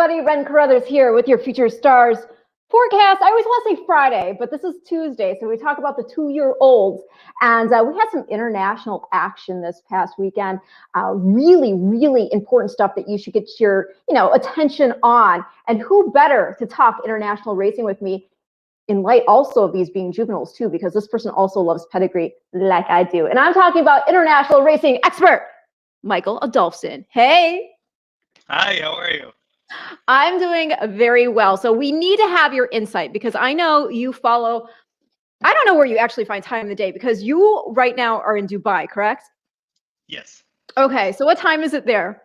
everybody. Ren Carothers here with your Future Stars forecast. I always want to say Friday, but this is Tuesday, so we talk about the 2-year-olds. And we had some international action this past weekend. Really, really important stuff that you should get your, attention on. And who better to talk international racing with me in light also of these being juveniles too, because this person also loves Pedigree like I do. And I'm talking about international racing expert, Michael Adolphson. Hey. Hi, how are you? I'm doing very well. So we need to have your insight because I know you follow, I don't know where you actually find time in the day because you right now are in Dubai, correct? Yes. Okay, so what time is it there?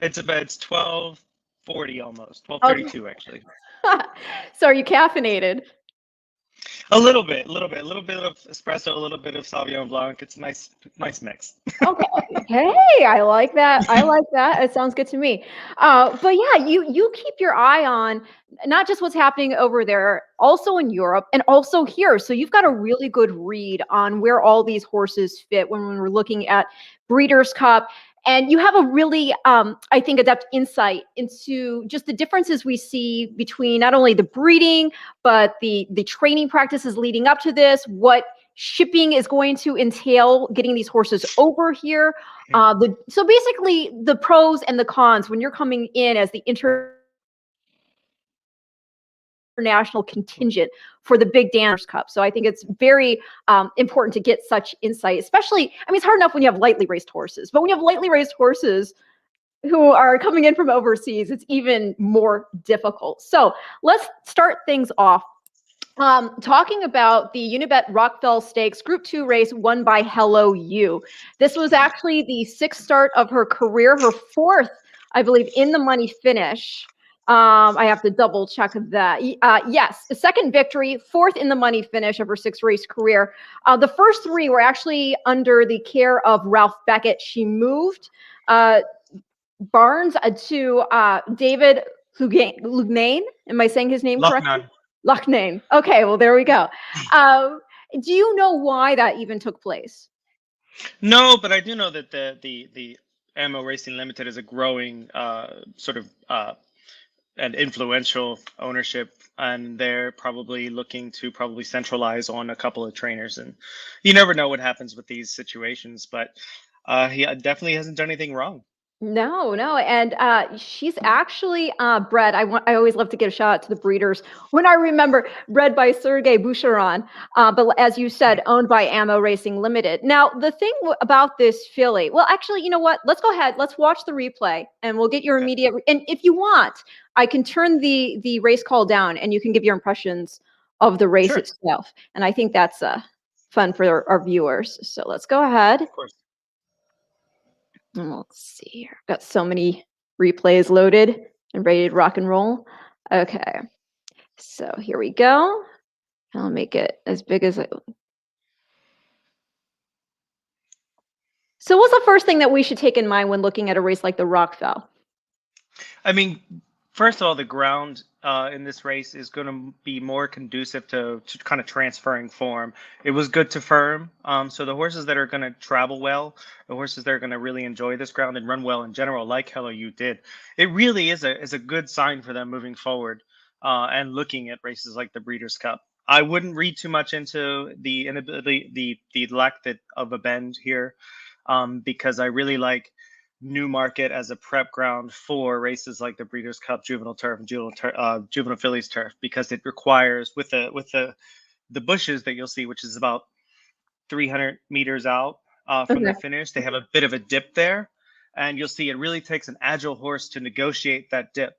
It's 12:40 almost, 12:32 actually. So are you caffeinated? A little bit of espresso, a little bit of Sauvignon Blanc. It's a nice mix. Okay. Hey, I like that. It sounds good to me. But yeah, you keep your eye on not just what's happening over there, also in Europe and also here. So you've got a really good read on where all these horses fit when we're looking at Breeders' Cup. And you have a really, I think, adept insight into just the differences we see between not only the breeding, but the training practices leading up to this, what shipping is going to entail getting these horses over here. So basically the pros and the cons when you're coming in as the international contingent for the big Danvers Cup. So I think it's very important to get such insight, especially, I mean, it's hard enough when you have lightly raced horses, but when you have lightly raced horses who are coming in from overseas, it's even more difficult. So let's start things off. Talking about the Unibet Rockfell Stakes Group 2 race won by Hello You. This was actually the 6th start of her career, her 4th, I believe, in the money finish. I have to double check that. Yes, the 2nd victory, 4th in the money finish of her 6th race career. The first 3 were actually under the care of Ralph Beckett. She moved Barnes to David Lugnane. Am I saying his name correctly? Lugnane. Okay, well, there we go. Do you know why that even took place? No, but I do know that the Ammo Racing Limited is a growing and influential ownership, and they're probably looking to centralize on a couple of trainers. And you never know what happens with these situations, but he definitely hasn't done anything wrong. No, and she's actually bred. I always love to give a shout out to the breeders when I remember, bred by Sergei Boucheron, but as you said, owned by Ammo Racing Limited. Now, the thing about this filly, well, actually, you know what? Let's go ahead. Let's watch the replay, and we'll get your immediate. And if you want, I can turn the race call down, and you can give your impressions of the race itself. And I think that's fun for our viewers. So let's go ahead. Of course. Let's see here. I've got so many replays loaded and ready to rock and roll. Okay. So here we go. I'll make it as big as I. So what's the first thing that we should take in mind when looking at a race like the Rockfell? I mean, first of all, the ground in this race is going to be more conducive to kind of transferring form. It was good to firm. So the horses that are going to travel well, the horses that are going to really enjoy this ground and run well in general, like Hello You did, it really is a good sign for them moving forward and looking at races like the Breeders' Cup. I wouldn't read too much into the inability, the lack of a bend here, because I really like Newmarket as a prep ground for races like the Breeders' Cup, Juvenile Turf, and Juvenile Fillies Turf, because it requires with the bushes that you'll see, which is about 300 meters out from the finish, they have a bit of a dip there, and you'll see it really takes an agile horse to negotiate that dip,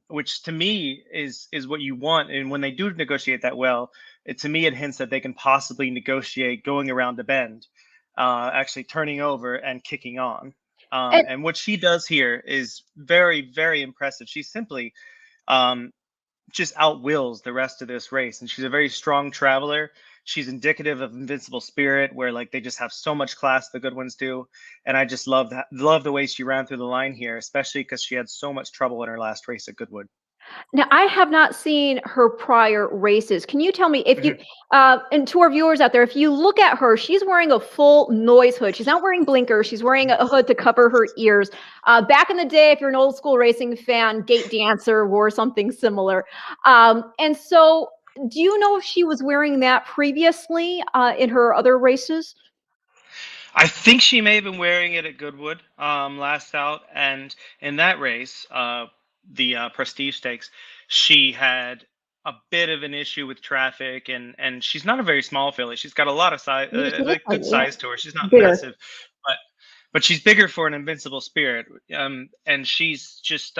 which to me is what you want. And when they do negotiate that well, to me it hints that they can possibly negotiate going around the bend, actually turning over and kicking on. And what she does here is very, very impressive. She simply just outwills the rest of this race, and she's a very strong traveler. She's indicative of Invincible Spirit, where like they just have so much class, the good ones do. And I just love the way she ran through the line here, especially because she had so much trouble in her last race at Goodwood. Now, I have not seen her prior races. Can you tell me if you, and to our viewers out there, if you look at her, she's wearing a full noise hood. She's not wearing blinkers. She's wearing a hood to cover her ears. Back in the day, if you're an old school racing fan, Gate Dancer wore something similar. And so, do you know if she was wearing that previously in her other races? I think she may have been wearing it at Goodwood last out, and in that race, the Prestige Stakes, she had a bit of an issue with traffic, and she's not a very small filly. She's got a lot of size, Yeah, she looks like like good it, yeah. size to her. She's not Bigger. massive, but she's bigger for an Invincible Spirit, and she's just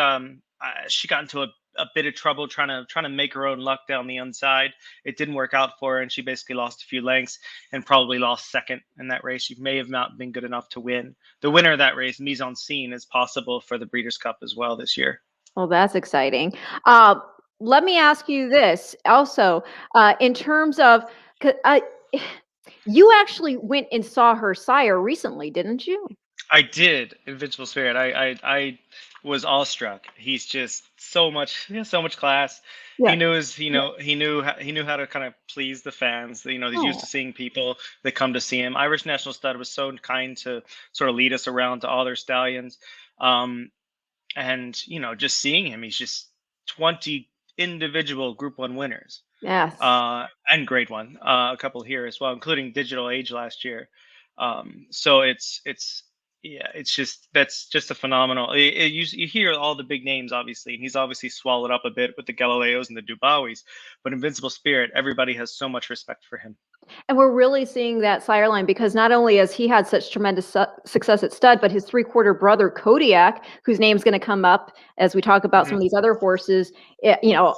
she got into a bit of trouble trying to make her own luck down the inside. It didn't work out for her, and she basically lost a few lengths and probably lost second in that race. She may have not been good enough to win. The winner of that race, Mise en Scene, is possible for the Breeders' Cup as well this year. Well, that's exciting. Let me ask you this also, in terms of, you actually went and saw her sire recently, didn't you? I did. Invincible Spirit. I was awestruck. He's just so much. He has so much class. Yeah. He knew his. He knew how to kind of please the fans. He's used Oh. to seeing people that come to see him. Irish National Stud was so kind to sort of lead us around to all their stallions, and just seeing him. He's just 20 individual Group 1 winners. Yes. And Grade 1, a couple here as well, including Digital Age last year. So it's that's just a phenomenal. You hear all the big names, obviously, and he's obviously swallowed up a bit with the Galileos and the Dubawis, but Invincible Spirit, everybody has so much respect for him. And we're really seeing that sire line because not only has he had such tremendous success at stud, but his three-quarter brother Kodiak, whose name's going to come up as we talk about some of these other horses,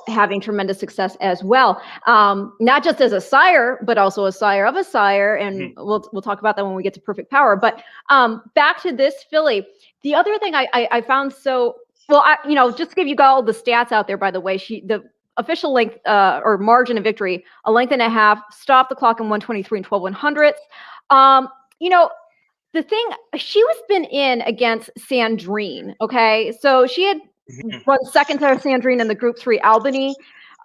having tremendous success as well. Not just as a sire, but also a sire of a sire, and we'll talk about that when we get to Perfect Power. But back to this filly, the other thing I found so well, just to give you all the stats out there. By the way, the official length or margin of victory, a length and a half, stopped the clock in 123 and 12/100ths. The thing, she was been in against Sandrine, okay? So she had run second to Sandrine in the Group 3 Albany,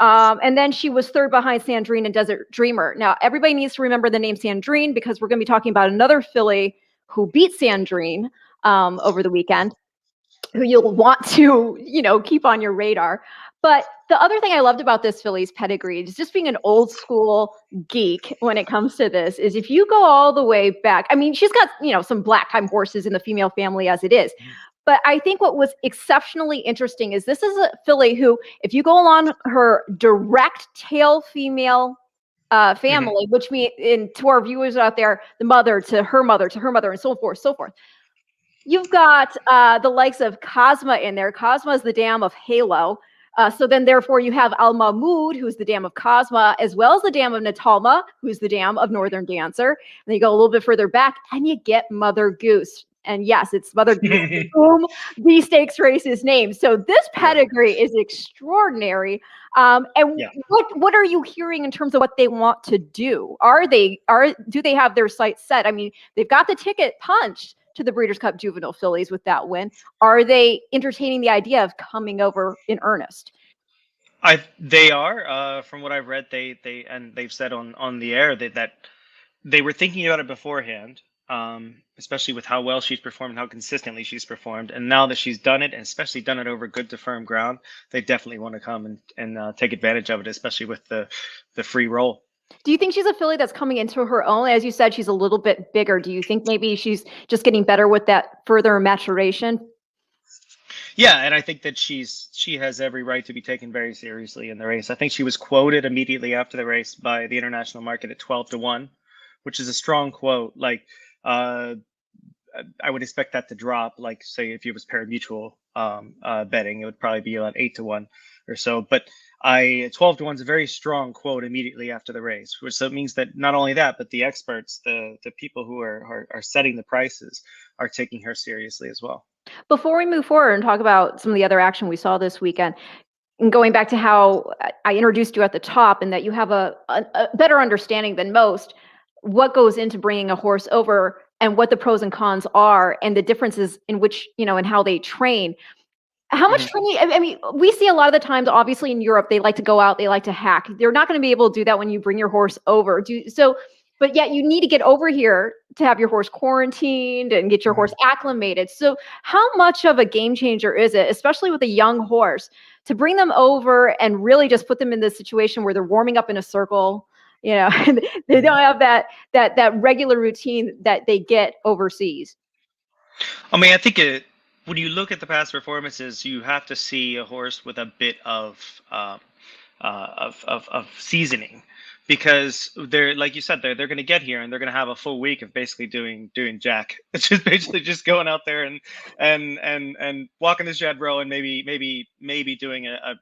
and then she was third behind Sandrine and Desert Dreamer. Now, everybody needs to remember the name Sandrine because we're going to be talking about another filly who beat Sandrine over the weekend, who you'll want to, keep on your radar. But the other thing I loved about this filly's pedigree is just being an old school geek when it comes to this is if you go all the way back, I mean, she's got, some black time horses in the female family as it is. But I think what was exceptionally interesting is this is a filly who, if you go along her direct tail female family, which means to our viewers out there, the mother to her mother to her mother and so forth, so forth. You've got the likes of Cosma in there. Cosma is the dam of Halo. So then, therefore, you have Al Mahmoud, who's the dam of Cosma, as well as the dam of Natalma, who's the dam of Northern Dancer. And then you go a little bit further back, and you get Mother Goose. And yes, it's Mother Goose, whom the stakes race is named. So this pedigree is extraordinary. What are you hearing in terms of what they want to do? Do they have their sights set? I mean, they've got the ticket punched to the Breeders' Cup Juvenile fillies with that win. Are they entertaining the idea of coming over in earnest? They are, from what I've read, they've said on the air that they were thinking about it beforehand, especially with how well she's performed and how consistently she's performed. And now that she's done it, and especially done it over good to firm ground, they definitely want to come and take advantage of it, especially with the free roll. Do you think she's a filly that's coming into her own? As you said, she's a little bit bigger. Do you think maybe she's just getting better with that further maturation? Yeah, and I think that she has every right to be taken very seriously in the race. I think she was quoted immediately after the race by the international market at 12-1, which is a strong quote. Like, I would expect that to drop. Like, say, if it was parimutuel betting, it would probably be about 8-1 or so. But 12-1 is a very strong quote immediately after the race, which so it means that not only that, but the experts, the people who are setting the prices, are taking her seriously as well. Before we move forward and talk about some of the other action we saw this weekend, and going back to how I introduced you at the top, and that you have a better understanding than most what goes into bringing a horse over and what the pros and cons are, and the differences in which and how they train. How much training? I mean, we see a lot of the times, obviously in Europe, they like to go out, they like to hack. They're not going to be able to do that when you bring your horse over. But yet you need to get over here to have your horse quarantined and get your horse acclimated. So how much of a game changer is it, especially with a young horse, to bring them over and really just put them in this situation where they're warming up in a circle? You know, they don't have that regular routine that they get overseas. I mean, I think when you look at the past performances, you have to see a horse with a bit of seasoning, because they're, like you said, they're going to get here and they're going to have a full week of basically doing jack. It's just basically just going out there and walking this jet row and maybe doing a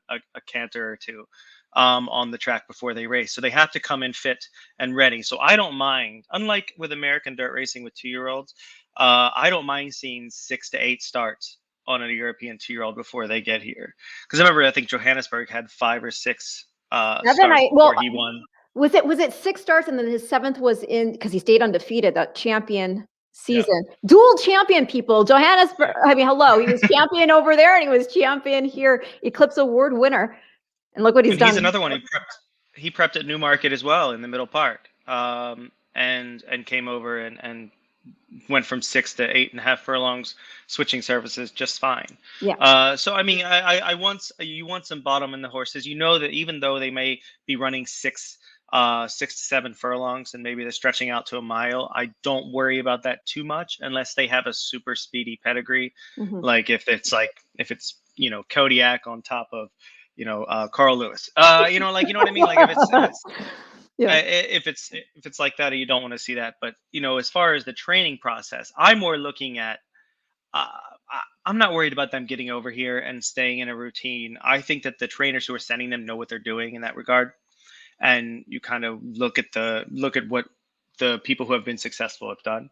canter or two on the track before they race. So they have to come in fit and ready. So I don't mind, unlike with American dirt racing with 2-year-olds, I don't mind seeing 6 to 8 starts on a European 2-year-old before they get here. Because I remember, I think Johannesburg had 5 or 6 starts before he won. Was it 6 starts and then his 7th was in, because he stayed undefeated that champion season. Yeah. Dual champion, people. Johannesburg. Yeah. I mean, hello. He was champion over there and he was champion here. Eclipse Award winner. And look what he's done. He's another one. He prepped at Newmarket as well in the Middle Park, and came over and went from 6 to 8.5 furlongs, switching surfaces just fine. Yeah. So I mean, you want some bottom in the horses. You know that even though they may be running 6 to 7 furlongs and maybe they're stretching out to a mile, I don't worry about that too much unless they have a super speedy pedigree. Like if it's Kodiak on top of Carl Lewis. You know what I mean? Like if it's like that, you don't want to see that. But as far as the training process, I'm more looking at. I'm not worried about them getting over here and staying in a routine. I think that the trainers who are sending them know what they're doing in that regard, and you kind of look at what the people who have been successful have done,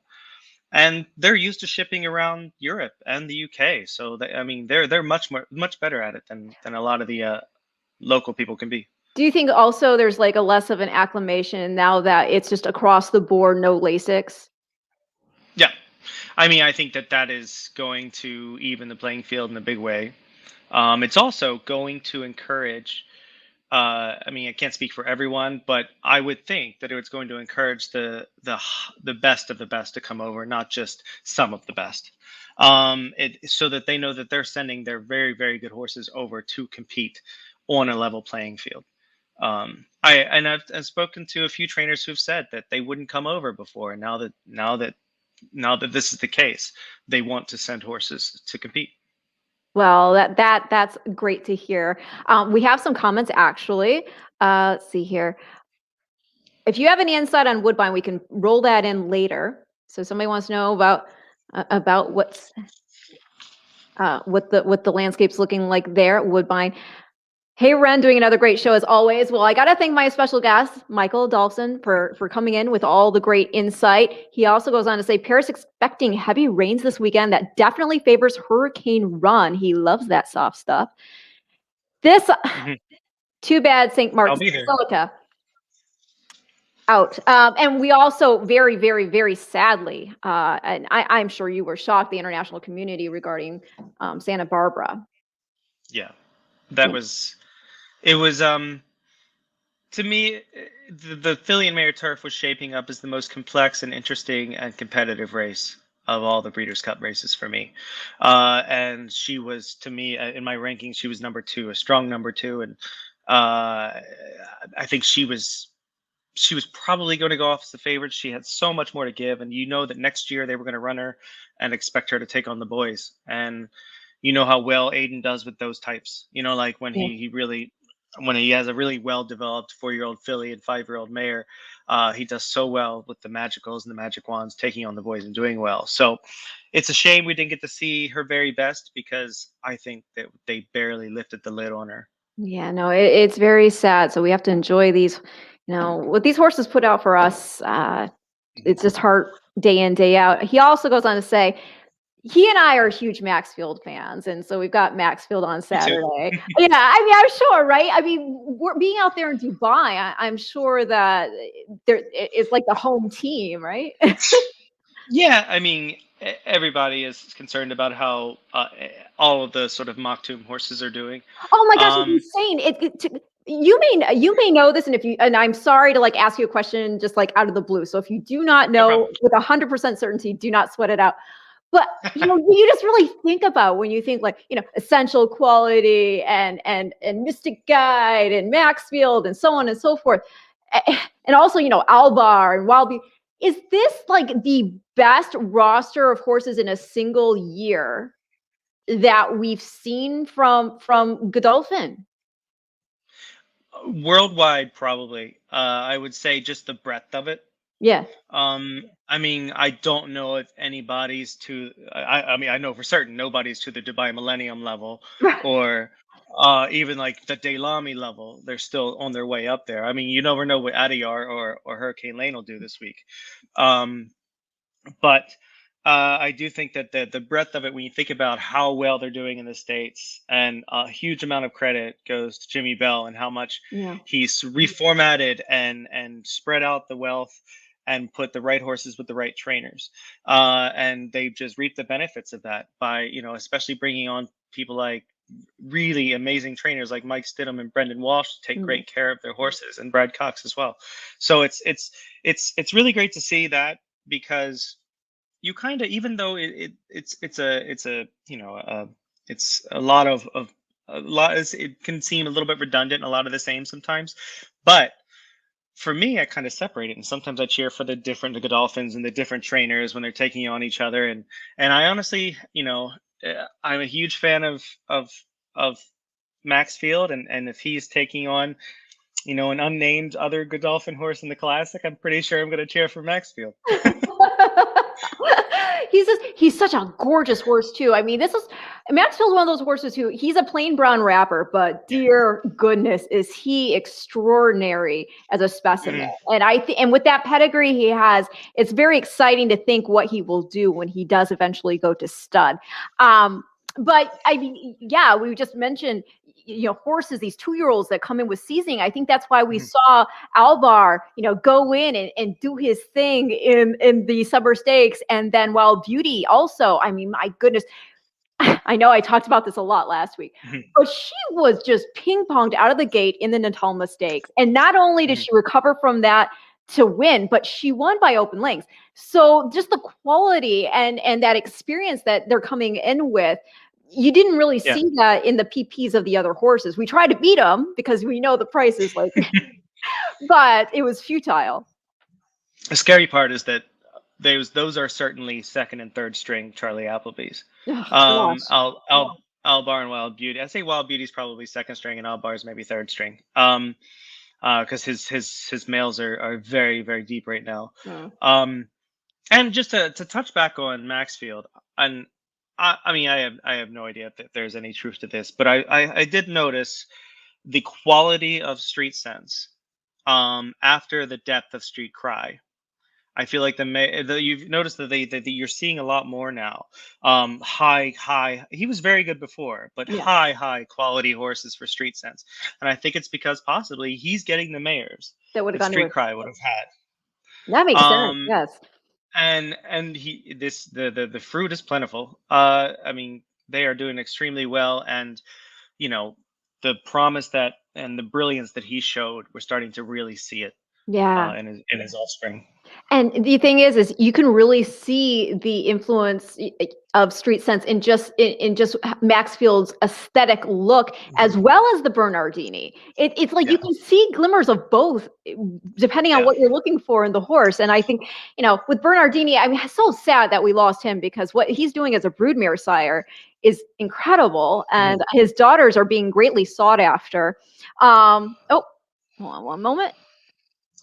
and they're used to shipping around Europe and the UK. So they're much better at it than a lot of the local people can be. Do you think also there's like a less of an acclimation now that it's just across the board, no Lasix? Yeah. I mean, I think that is going to even the playing field in a big way. It's also going to encourage, I mean, I can't speak for everyone, but I would think that it's going to encourage the best of the best to come over, not just some of the best. So that they know that they're sending their very, very good horses over to compete on a level playing field. I've spoken to a few trainers who've said that they wouldn't come over before, and now that this is the case, they want to send horses to compete. Well, that's great to hear. We have some comments actually. Let's see here. If you have any insight on Woodbine, we can roll that in later. So somebody wants to know about what the landscape's looking like there at Woodbine. Hey, Ren, doing another great show as always. Well, I got to thank my special guest, Michael Adolphson, for coming in with all the great insight. He also goes on to say, Paris expecting heavy rains this weekend. That definitely favors Hurricane Run. He loves that soft stuff. This, too bad St. Mark's Basilica out. And we also very, very, very sadly, and I'm sure you were shocked, the international community regarding Santa Barbara. Yeah, it was to me, the filly and mare turf was shaping up as the most complex and interesting and competitive race of all the Breeders' Cup races for me. And she was, to me, in my rankings, she was number 2, a strong number 2. And I think she was probably going to go off as the favorite. She had so much more to give. And that next year they were going to run her and expect her to take on the boys. And you know how well Aiden does with those types. Like when when he has a really well-developed 4-year-old filly and 5-year-old mare, he does so well with the magicals and the magic wands, taking on the boys and doing well. So it's a shame we didn't get to see her very best, because I think that they barely lifted the lid on her. Yeah, no, it's very sad. So we have to enjoy these, what these horses put out for us. It's just hard day in, day out. He also goes on to say, he and I are huge Maxfield fans, and so we've got Maxfield on Saturday. Yeah, I mean, I'm sure, right? I mean, we're being out there in Dubai. I'm sure that it's like the home team, right? Yeah, I mean, everybody is concerned about how all of the sort of Mach Tomb horses are doing. Oh my gosh, Um, it's insane. You may know this, and I'm sorry to like ask you a question just like out of the blue. So if you do not no know problem. with 100% certainty, do not sweat it out. But you just really think about when you think like essential quality and Mystic Guide and Maxfield and so on and so forth, and also Albar and Wild Bee. Is this like the best roster of horses in a single year that we've seen from Godolphin? Worldwide, probably. I would say just the breadth of it. Yeah. I mean, I don't know if anybody's to. I mean, I know for certain nobody's to the Dubai Millennium level, or even like the Daylami level. They're still on their way up there. I mean, you never know what Adiyar or Hurricane Lane will do this week. But I do think that the breadth of it, when you think about how well they're doing in the States, and a huge amount of credit goes to Jimmy Bell and how much he's reformatted and spread out the wealth and put the right horses with the right trainers. And they've just reaped the benefits of that by, especially bringing on people like really amazing trainers like Mike Stidham and Brendan Walsh to take great care of their horses, and Brad Cox as well. So it's really great to see that, because you kind of, even though it's a lot of it can seem a little bit redundant, a lot of the same sometimes, but for me, I kind of separate it, and sometimes I cheer for the Godolphins and the different trainers when they're taking on each other, and I honestly, I'm a huge fan of Maxfield, and if he's taking on an unnamed other Godolphin horse in the Classic, I'm pretty sure I'm going to cheer for Maxfield. He's such a gorgeous horse too. I mean, Maxfield's one of those horses who he's a plain brown wrapper, but dear goodness, is he extraordinary as a specimen. And with that pedigree he has, it's very exciting to think what he will do when he does eventually go to stud. But I mean, yeah, we just mentioned, horses, these 2-year-olds that come in with seasoning. I think that's why we saw Albar, go in and do his thing in the summer stakes. And then Wild Beauty also, I mean, my goodness, I know I talked about this a lot last week, but she was just ping-ponged out of the gate in the Natalma Stakes. And not only did she recover from that to win, but she won by open lengths. So just the quality and that experience that they're coming in with, you didn't really see that in the PPs of the other horses. We tried to beat them because we know the price is like, but it was futile. The scary part is that those are certainly second and third string Charlie Appleby's. Albar and Wild Beauty. I'd say Wild Beauty's probably second string, and Albar's maybe third string. Because his males are very, very deep right now. And just to touch back on Maxfield, and I mean, I have no idea if there's any truth to this, but I did notice the quality of Street Sense after the depth of Street Cry. I feel like you've noticed that you're seeing a lot more now. High. He was very good before, but high quality horses for Street Sense, and I think it's because possibly he's getting the mares that would have gone Street Cry would have had. That makes sense. Yes. And the fruit is plentiful. I mean, they are doing extremely well, and the promise that and the brilliance that he showed, we're starting to really see it. In his offspring. And the thing is you can really see the influence of Street Sense in just Maxfield's aesthetic look, as well as the Bernardini. It's like you can see glimmers of both, depending on what you're looking for in the horse. And I think, with Bernardini, I mean, it's so sad that we lost him, because what he's doing as a broodmare sire is incredible, and his daughters are being greatly sought after. Hold on one moment.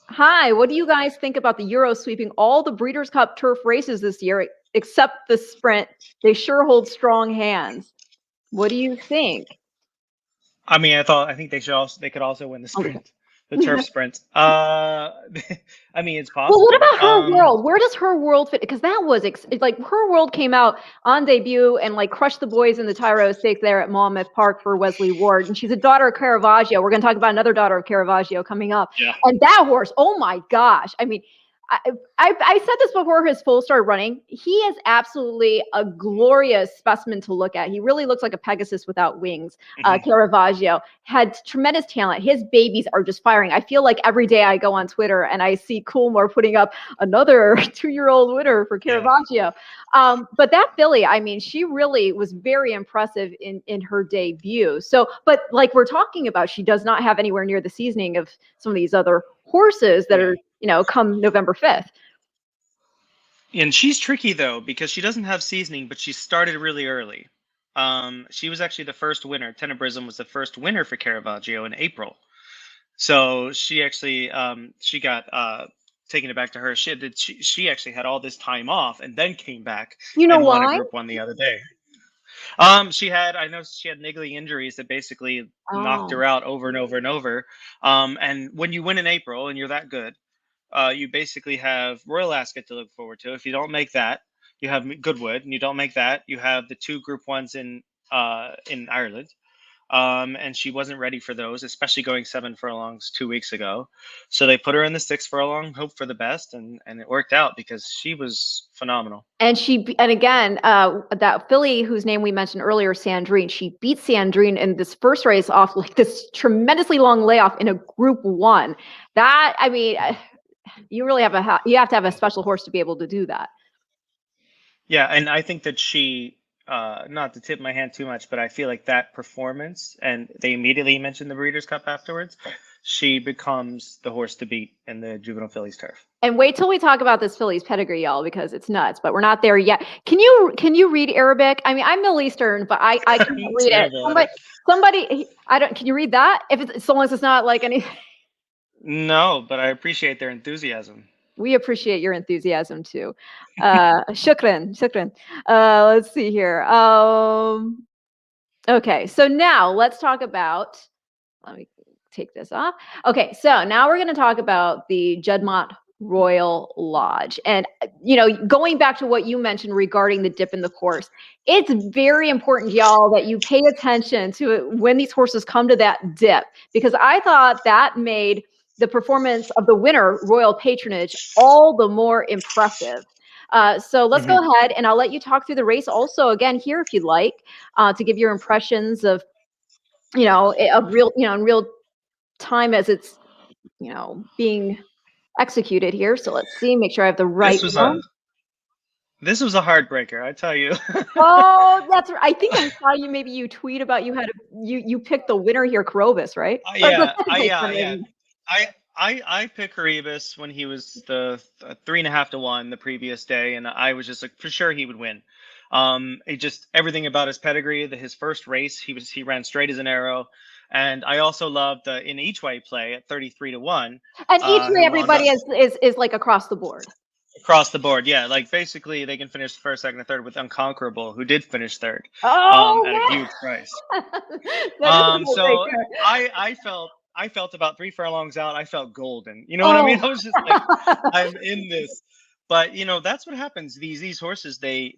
Hi, what do you guys think about the Euro sweeping all the Breeders' Cup turf races this year, except the sprint? They sure hold strong hands. What do you think? I mean, I think they could also win the sprint, the turf sprint. I mean, it's possible. Well, what about Her World? Where does Her World fit? Because that was like Her World came out on debut and like crushed the boys in the Tyro Stakes there at Monmouth Park for Wesley Ward, and she's a daughter of Caravaggio. We're going to talk about another daughter of Caravaggio coming up. And that horse, oh my gosh! I mean, I said this before his foal started running. He is absolutely a glorious specimen to look at. He really looks like a Pegasus without wings. Caravaggio had tremendous talent. His babies are just firing. I feel like every day I go on Twitter and I see Coolmore putting up another 2-year-old winner for Caravaggio. But that filly, I mean, she really was very impressive in her debut. So, but like we're talking about, she does not have anywhere near the seasoning of some of these other horses that are, come November 5th. And she's tricky though, because she doesn't have seasoning, but she started really early. She was actually the first winner. Tenebrism was the first winner for Caravaggio in April. So she actually, she got taking it back to her. She actually had all this time off and then came back. You know and won why? a Group 1 the other day. I know she had niggly injuries that basically knocked her out over and over and over. And when you win in April and you're that good, you basically have Royal Ascot to look forward to. If you don't make that, you have Goodwood, and you don't make that, you have the 2 Group 1s in Ireland. And she wasn't ready for those, especially going 7 furlongs 2 weeks ago. So they put her in the 6 furlong, hope for the best, and it worked out because she was phenomenal. And again, that filly whose name we mentioned earlier, Sandrine, she beat Sandrine in this first race off like this tremendously long layoff in a Group 1. That, I mean, you really have to have a special horse to be able to do that. Yeah, and I think that she, not to tip my hand too much, but I feel like that performance, and they immediately mentioned the Breeders' Cup afterwards, she becomes the horse to beat in the Juvenile Fillies turf. And wait till we talk about this filly's pedigree, y'all, because it's nuts. But we're not there yet. Can you read Arabic? I mean, I'm Middle Eastern, but I can't read it. Somebody, I don't. Can you read that? So long as it's not like any. No, but I appreciate their enthusiasm. We appreciate your enthusiasm too. Shukran. Let's see here. Okay, so now let's talk about. Let me take this off. Okay, so now we're going to talk about the Juddmonte Royal Lodge. And, going back to what you mentioned regarding the dip in the course, it's very important, y'all, that you pay attention to it when these horses come to that dip, because I thought that made the performance of the winner, Royal Patronage, all the more impressive. So let's go ahead, and I'll let you talk through the race also again here if you'd like, to give your impressions of, in real time as it's, being executed here. So let's see, make sure I have the right one. This was a heartbreaker, I tell you. Oh, that's right. I think I saw you tweet about you picked the winner here, Carobus, right? I picked Caribus when he was the 3.5 to 1 the previous day, and I was just like, for sure he would win. It just, everything about his pedigree, his first race, he ran straight as an arrow. And I also loved the in each way play at 33 to 1. And each way everybody is like across the board. Across the board, yeah. Like basically they can finish first, second, and third with Unconquerable, who did finish third. Oh, at a huge price. So I felt about 3 furlongs out, I felt golden. You know what I mean? I was just like, I'm in this. But that's what happens. These horses, they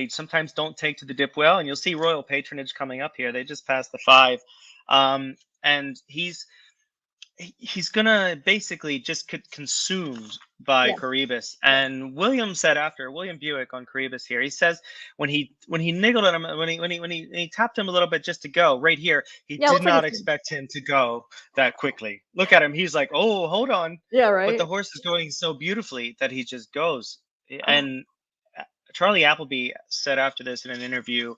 sometimes don't take to the dip well, and you'll see Royal Patronage coming up here. They just passed the 5, and he's gonna basically just get consumed by Caribus. And William Buick on Caribus here, he says when he niggled at him, when he tapped him a little bit just to go right here, he did not expect him to go that quickly. Look at him, he's like, oh, hold on. Yeah, right. But the horse is going so beautifully that he just goes. And Charlie Appleby said after this in an interview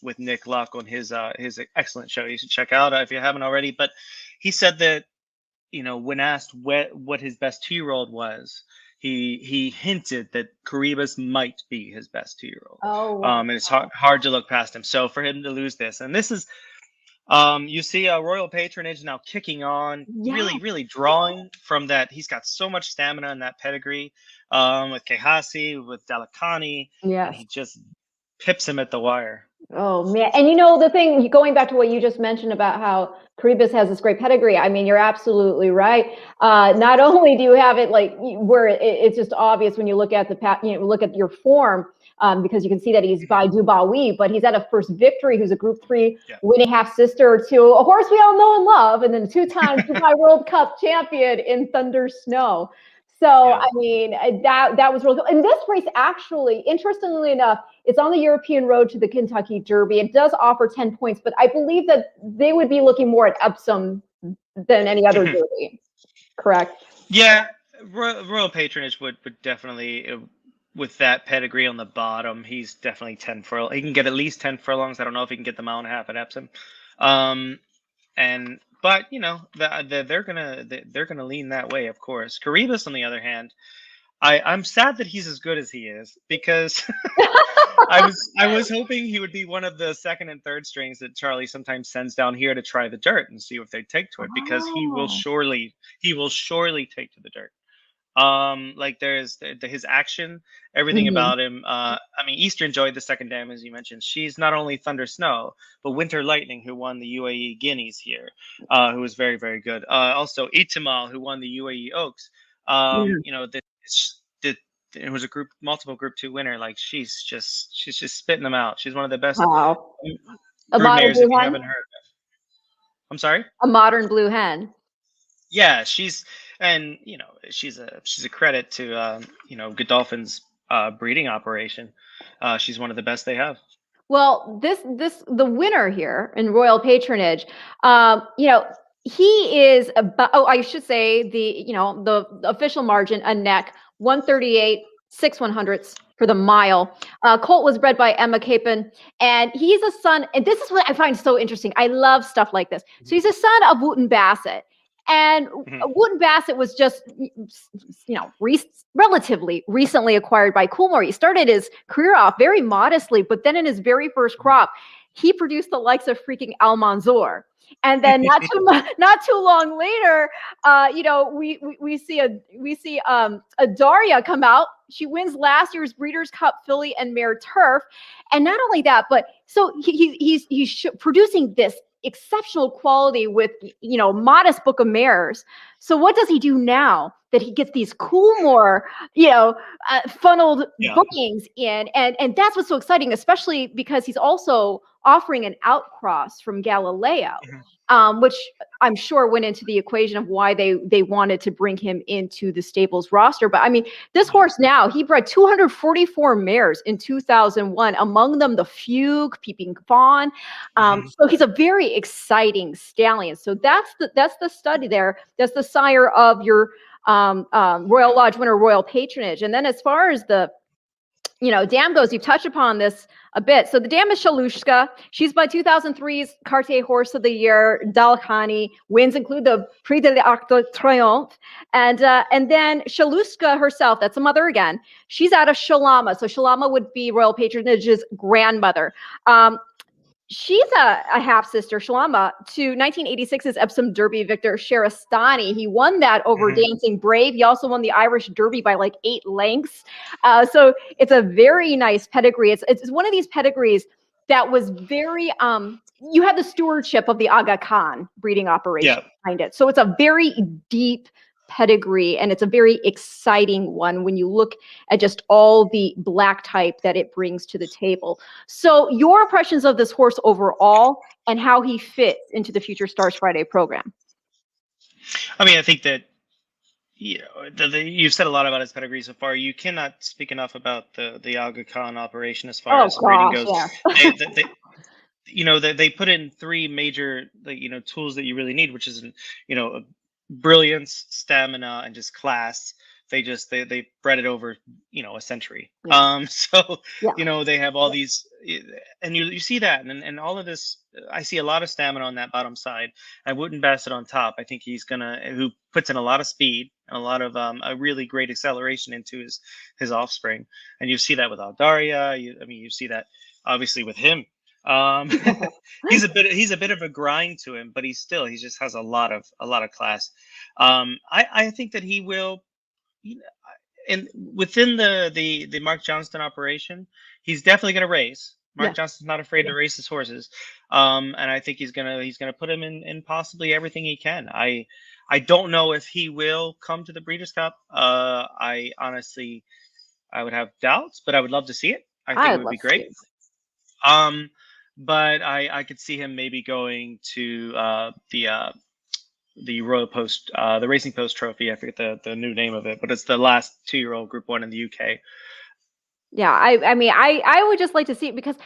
with Nick Luck on his excellent show, you should check out if you haven't already. But he said that, when asked what his best 2-year-old was, he hinted that Caribus might be his best 2-year-old. Oh, wow. And it's hard to look past him. So for him to lose this, and this is, you see Royal Patronage now kicking on, really drawing from that. He's got so much stamina in that pedigree, with Kehasi, with Dalakani. Yeah, he just pips him at the wire. Oh man. And the thing, going back to what you just mentioned about how Caribus has this great pedigree, I mean, you're absolutely right. Not only do you have it like where it's just obvious when you look at look at your form, because you can see that he's by Dubawi, but he's at a first victory, who's a Group 3 winning half sister to a horse we all know and love, and then 2-time Dubai World Cup champion in Thunder Snow. So, Yeah. I mean, that was really cool. And this race, actually, interestingly enough, it's on the European Road to the Kentucky Derby. It does offer 10 points, but I believe that they would be looking more at Epsom than any other derby. Correct? Yeah, Royal Patronage would definitely, with that pedigree on the bottom, he's definitely 10 furlongs. He can get at least 10 furlongs. I don't know if he can get the mile and a half at Epsom. But you know, they're gonna lean that way, of course. Caribus, on the other hand, I'm sad that he's as good as he is, because I was hoping he would be one of the second and third strings that Charlie sometimes sends down here to try the dirt and see if they take to it, because Oh. he will surely take to the dirt. Like there's his action, everything Mhm. about him. I mean, Eastern Joy, the second dam, as you mentioned, she's not only Thunder Snow, but Winter Lightning, who won the UAE Guineas here, who was very, very good. Also Itimal, who won the UAE Oaks. Yeah. You know, the it was a multiple Group 2 winner. Like she's just spitting them out. She's one of the best Wow. A brood modern mares, if blue you hen? haven't heard. I'm sorry. A modern blue hen. Yeah, and she's a credit to Godolphin's breeding operation. She's one of the best they have. Well, the winner here in Royal Patronage, you know, he is about, oh, I should say the official margin, a neck, 138, 6/100ths for the mile. Colt was bred by Emma Capon, and he's a son, and this is what I find so interesting. I love stuff like this. So he's a son of Wootton Bassett. And Mhm. Wootton Bassett was just, relatively recently acquired by Coolmore. He started his career off very modestly, but then in his very first crop, he produced the likes of freaking Almanzor. And then not too long later, we see a Daria come out. She wins last year's Breeders' Cup Filly and Mare Turf, and not only that, but so he's producing this exceptional quality with modest book of mares. So what does he do now that he gets these Coolmore funneled Yeah. bookings in, and that's what's so exciting, especially because he's also offering an outcross from Galileo, which I'm sure went into the equation of why they wanted to bring him into the stables roster. But I mean, this horse now, he bred 244 mares in 2001, among them the Fugue, Peeping Fawn. So he's a very exciting stallion. So that's the study there. That's the sire of your Royal Lodge winner, Royal Patronage. And then as far as the dam goes, you've touched upon this a bit. So the dam is Shalushka. She's by 2003's Cartier Horse of the Year. Dalkhani. Wins include the Prix de l'Arc de Triomphe. And then Shalushka herself, that's a mother again. She's out of Shalama. So Shalama would be Royal Patronage's grandmother. She's a half-sister, Shalama, to 1986's Epsom Derby victor, Sherastani. He won that over Dancing Brave. He also won the Irish Derby by like 8 lengths. So it's a very nice pedigree. It's one of these pedigrees that was very, you have the stewardship of the Aga Khan breeding operation behind it. So it's a very deep pedigree, and it's a very exciting one when you look at just all the black type that it brings to the table. So your impressions of this horse overall and how he fits into the Future Stars Friday program? I mean, I think that you've said a lot about his pedigree so far. You cannot speak enough about the Aga Khan operation as far as breeding goes. They put in 3 major tools that you really need, which is brilliance, stamina, and just class. They bred it over a century. So they have all these, and you see that, and all of this. I see a lot of stamina on that bottom side, and Wootton Bassett on top. I think who puts in a lot of speed and a lot of a really great acceleration into his offspring, and you see that with Aldaria. You see that obviously with him. He's a bit of a grind to him, but he just has a lot of class. I think that he will, and within the Mark Johnston operation, he's definitely going to race. Mark Johnston's not afraid to race his horses, and I think he's gonna put him in possibly everything he can. I don't know if he will come to the Breeders' Cup. I honestly, I would have doubts, but I would love to see it. I think it would be great. But I could see him maybe going to Royal Post, the Racing Post Trophy. I forget the new name of it, but it's the last 2-year-old Group 1 in the UK. Yeah, I mean, I would just like to see it because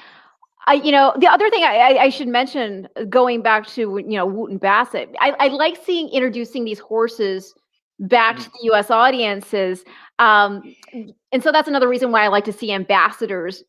the other thing I should mention, going back to, Wootton Bassett, I like introducing these horses back to the U.S. audiences. And so that's another reason why I like to see ambassadors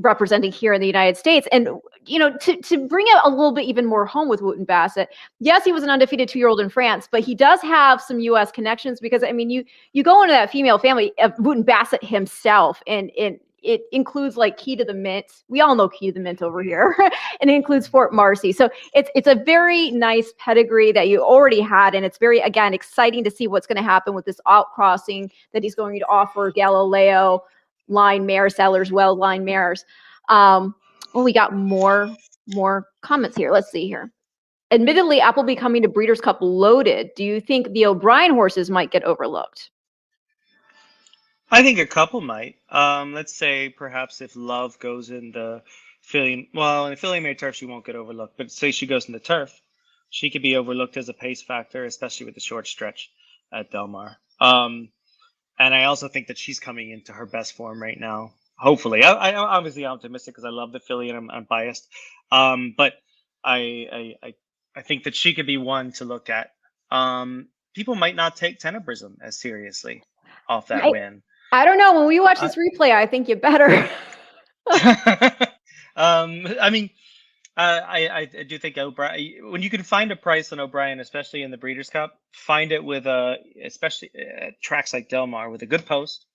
representing here in the United States. And, to bring it a little bit even more home with Wootton Bassett, yes, he was an undefeated 2-year-old in France, but he does have some U.S. connections because, I mean, you go into that female family of Wootton Bassett himself, and it includes like Key to the Mint. We all know Key to the Mint over here. And it includes Fort Marcy. So it's a very nice pedigree that you already had. And it's very, again, exciting to see what's going to happen with this outcrossing that he's going to offer Galileo line mare sellers, well line mares. We got more comments here. Let's see here. Admittedly, Appleby coming to Breeders' Cup loaded. Do you think the O'Brien horses might get overlooked? I think a couple might. Let's say perhaps if Love goes in the filly, well, in the filly mare turf, she won't get overlooked. But say she goes in the turf, she could be overlooked as a pace factor, especially with the short stretch at Del Mar. And I also think that she's coming into her best form right now. Hopefully, I obviously optimistic because I love the filly and I'm biased. But I think that she could be one to look at. People might not take Tenebrism as seriously off that win. I don't know. When we watch this replay, I think you better. I mean, I do think O'Brien, when you can find a price on O'Brien, especially in the Breeders' Cup, find it with especially at tracks like Del Mar with a good post,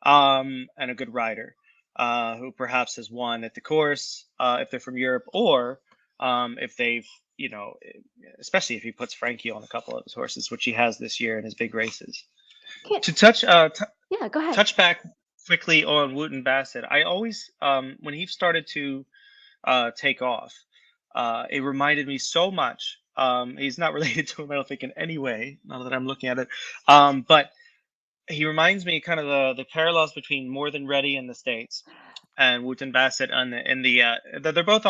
and a good rider, who perhaps has won at the course, if they're from Europe, or if they've, especially if he puts Frankie on a couple of his horses, which he has this year in his big races. To touch, yeah, go ahead. Touch back quickly on Wootton Bassett. I always, when he started to take off, it reminded me so much. He's not related to him, I don't think, in any way, now that I'm looking at it. But he reminds me kind of the parallels between More Than Ready in the States and Wootton Bassett they're both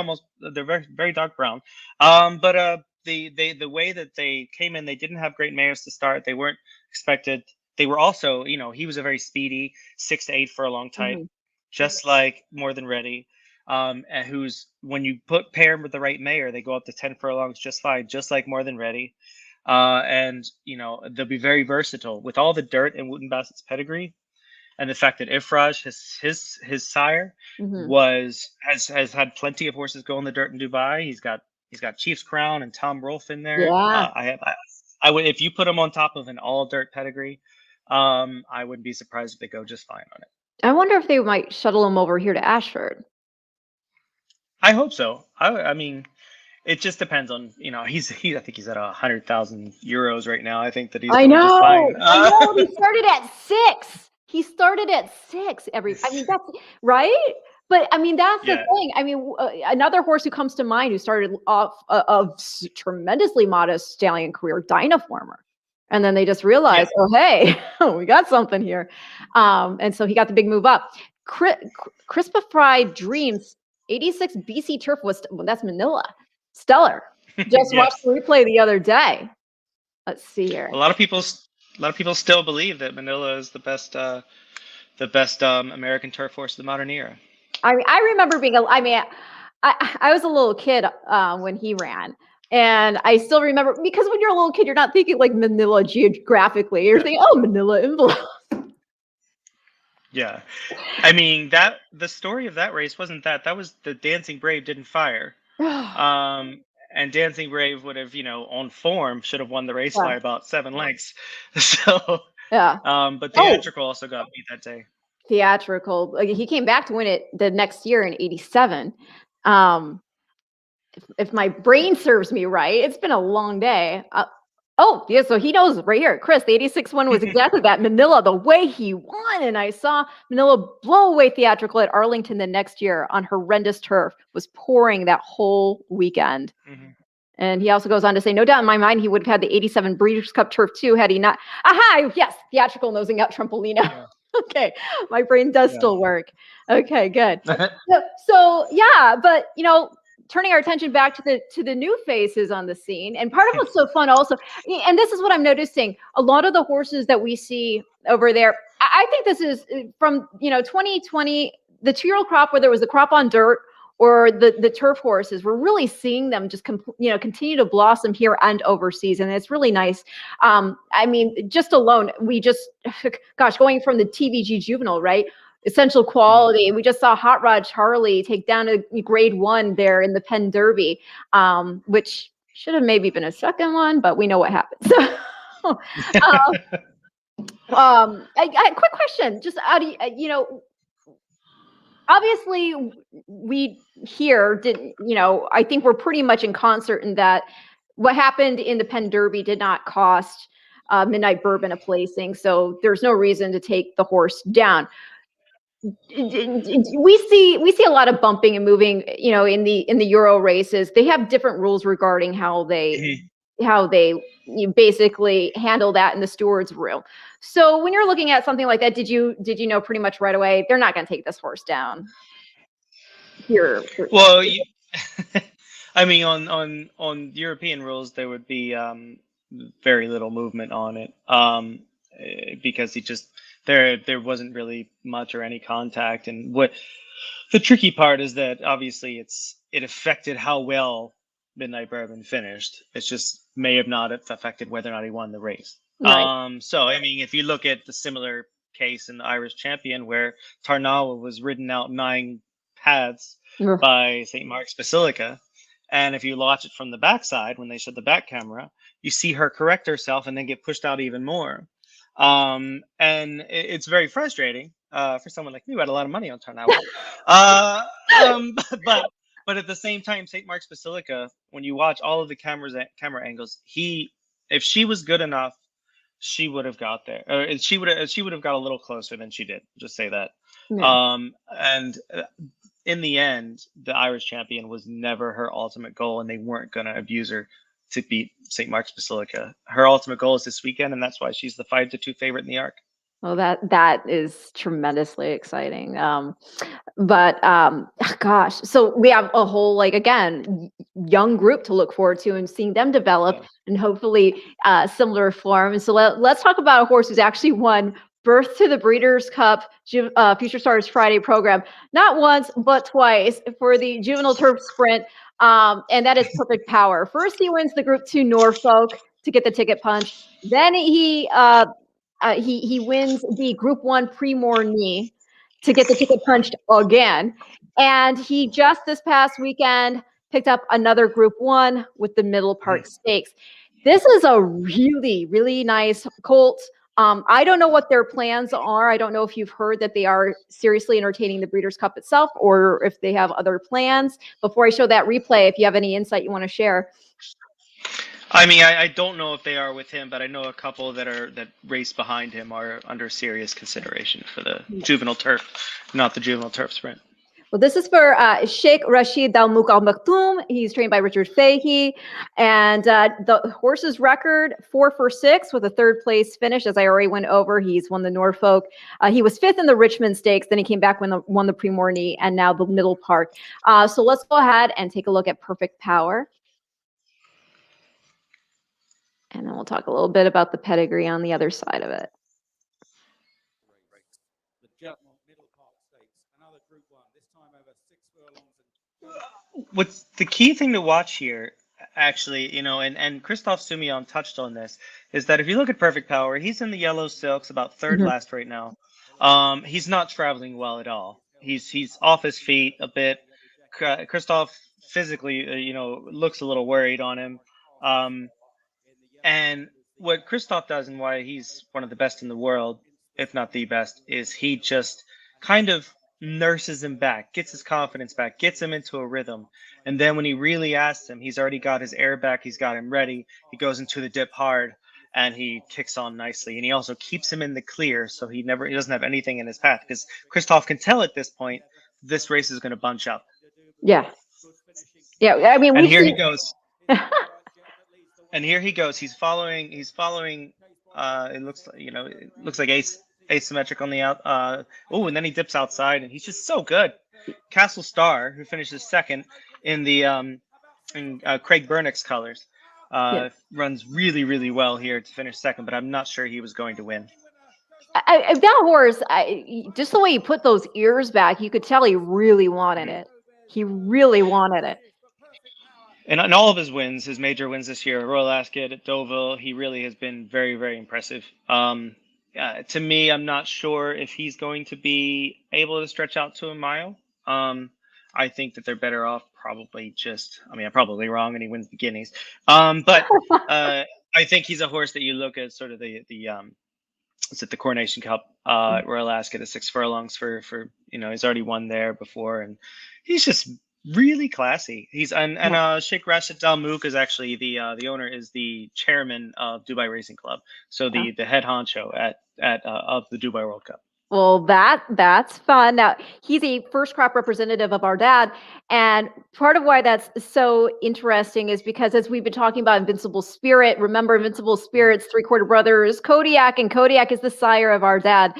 they're very, very dark brown. But the way that they came in, they didn't have great mares to start. They weren't expected. They were also, he was a very speedy 6 to 8 furlong type, just like More Than Ready. And who's, when you pair him with the right mare, they go up to 10 furlongs just fine, just like More Than Ready. And they'll be very versatile with all the dirt in Wootton Bassett's pedigree, and the fact that Ifraj, his sire, has had plenty of horses go in the dirt in Dubai. He's got Chief's Crown and Tom Rolfe in there. Yeah. I would, if you put him on top of an all dirt pedigree, I wouldn't be surprised if they go just fine on it. I wonder if they might shuttle him over here to Ashford. I hope so. I mean, it just depends on, I think he's at 100,000 euros right now. I think that he's doing just fine. I know. He started at 6. He started at 6. I mean, that's right. But I mean, that's the thing. I mean, another horse who comes to mind who started off a tremendously modest stallion career, Dynaformer. And then they just realized, oh, hey, we got something here. And so he got the big move up. Crispified Dreams, 86 BC turf that's Manila. Stellar. Just watched the replay the other day. Let's see here. A lot of people still believe that Manila is the best American turf horse of the modern era. I remember being I was a little kid when he ran. And I still remember, because when you're a little kid, you're not thinking like Manila geographically. You're thinking, oh, Manila envelope. Yeah. I mean, the story of that race wasn't that. That was the Dancing Brave didn't fire. And Dancing Brave would have, on form, should have won the race by about 7 lengths. So, but Theatrical also got beat that day. Theatrical. He came back to win it the next year in 87. If my brain serves me right, it's been a long day. So he knows right here. Chris, the 86 one was exactly that. Manila, the way he won. And I saw Manila blow away Theatrical at Arlington the next year on horrendous turf. Was pouring that whole weekend. And he also goes on to say, no doubt in my mind, he would have had the 87 Breeders' Cup turf too, had he not. Aha, yes, Theatrical nosing out Trumpolino. Yeah. Okay, my brain does still work. Okay, good. So, but, turning our attention back to the new faces on the scene. And part of what's so fun also, and this is what I'm noticing, a lot of the horses that we see over there, I think this is from 2020, the 2-year-old crop, whether it was the crop on dirt or the turf horses, we're really seeing them just continue to blossom here and overseas, and it's really nice. I mean, just alone, going from the TVG juvenile, right? Essential quality. We just saw Hot Rod Charlie take down a grade 1 there in the Penn Derby, which should have maybe been a second one, but we know what happened. So, quick question, just out of, obviously we here didn't, I think we're pretty much in concert in that what happened in the Penn Derby did not cost Midnight Bourbon a placing, so there's no reason to take the horse down. We see a lot of bumping and moving, in the Euro races. They have different rules regarding how they basically handle that in the steward's room. So when you're looking at something like that, did you know pretty much right away they're not going to take this horse down here? Well, I mean, on European rules, there would be very little movement on it, because there wasn't really much or any contact. And what the tricky part is that obviously it affected how well Midnight Bourbon finished. It's just may have not affected whether or not he won the race. Right. So I mean, if you look at the similar case in the Irish Champion, where Tarnawa was ridden out 9 paths by St. Mark's Basilica, and if you watch it from the backside when they showed the back camera, you see her correct herself and then get pushed out even more. And it's very frustrating for someone like me who had a lot of money on Tarnawa. But at the same time, St. Mark's Basilica, when you watch all of the camera angles, if she was good enough, she would have got there. She would have got a little closer than she did. Just say that. Yeah. And in the end, the Irish Champion was never her ultimate goal, and they weren't going to abuse her to beat St. Mark's Basilica. Her ultimate goal is this weekend, and that's why she's the 5-2 favorite in the Arc. Well, that is tremendously exciting. Gosh, so we have a whole, again, young group to look forward to and seeing them develop in hopefully similar form. So let's talk about a horse who's actually won Birth to the Breeders' Cup Future Stars Friday program, not once, but twice for the Juvenile Turf Sprint. And that is Perfect Power. First, he wins the Group 2 Norfolk to get the ticket punch. Then he wins the Group 1 Pre-Morny to get the ticket punched again. And he just this past weekend picked up another Group 1 with the Middle Park Stakes. This is a really, really nice colt. I don't know what their plans are. I don't know if you've heard that they are seriously entertaining the Breeders' Cup itself or if they have other plans. Before I show that replay, if you have any insight you want to share. I mean, I don't know if they are with him, but I know a couple that race behind him are under serious consideration for the juvenile turf, not the juvenile turf sprint. Well, this is for Sheikh Rashid Al Mouk Al Maktoum. He's trained by Richard Fahey. And the horse's record, 4 for 6 with a 3rd place finish. As I already went over, he's won the Norfolk. He was 5th in the Richmond Stakes. Then he came back when won the Pre-Morny and now the Middle Park. So let's go ahead and take a look at Perfect Power. And then we'll talk a little bit about the pedigree on the other side of it. What's the key thing to watch here, actually, and Christophe Soumillon touched on this, is that if you look at Perfect Power, he's in the yellow silks, about 3rd last right now. He's not traveling well at all. He's off his feet a bit. Christophe physically, looks a little worried on him. And what Christophe does and why he's one of the best in the world, if not the best, is he just kind of nurses him back, gets his confidence back, gets him into a rhythm. And then when he really asks him, he's already got his air back, he's got him ready. He goes into the dip hard and he kicks on nicely. And he also keeps him in the clear so he doesn't have anything in his path, because Christophe can tell at this point this race is going to bunch up. Yeah. Yeah, I mean, and here he goes. And here he goes. He's following. It looks like asymmetric on the out. And then he dips outside, and he's just so good. Castle Star, who finishes 2nd, in the Craig Bernick's colors. Yes. Runs really, really well here to finish second, but I'm not sure he was going to win. That horse, just the way he put those ears back, you could tell he really wanted it. He really wanted it. And in all of his wins, his major wins this year, Royal Ascot at Deauville, he really has been very, very impressive. To me, I'm not sure if he's going to be able to stretch out to a mile. I think that they're better off probably just, I mean, I'm probably wrong and he wins the Guineas. But I think he's a horse that you look at sort of the is it the Coronation Cup at Royal Ascot at 6 furlongs for he's already won there before, and he's just really classy. He's and Sheikh Rashid Al Mouk is actually the owner is the chairman of Dubai Racing Club, so the head honcho at of the Dubai World Cup. Well, that's fun. Now, he's a first crop representative of our dad, and part of why that's so interesting is because as we've been talking about Invincible Spirit, remember Invincible Spirit's 3/4 brother is Kodiak, and Kodiak is the sire of our dad.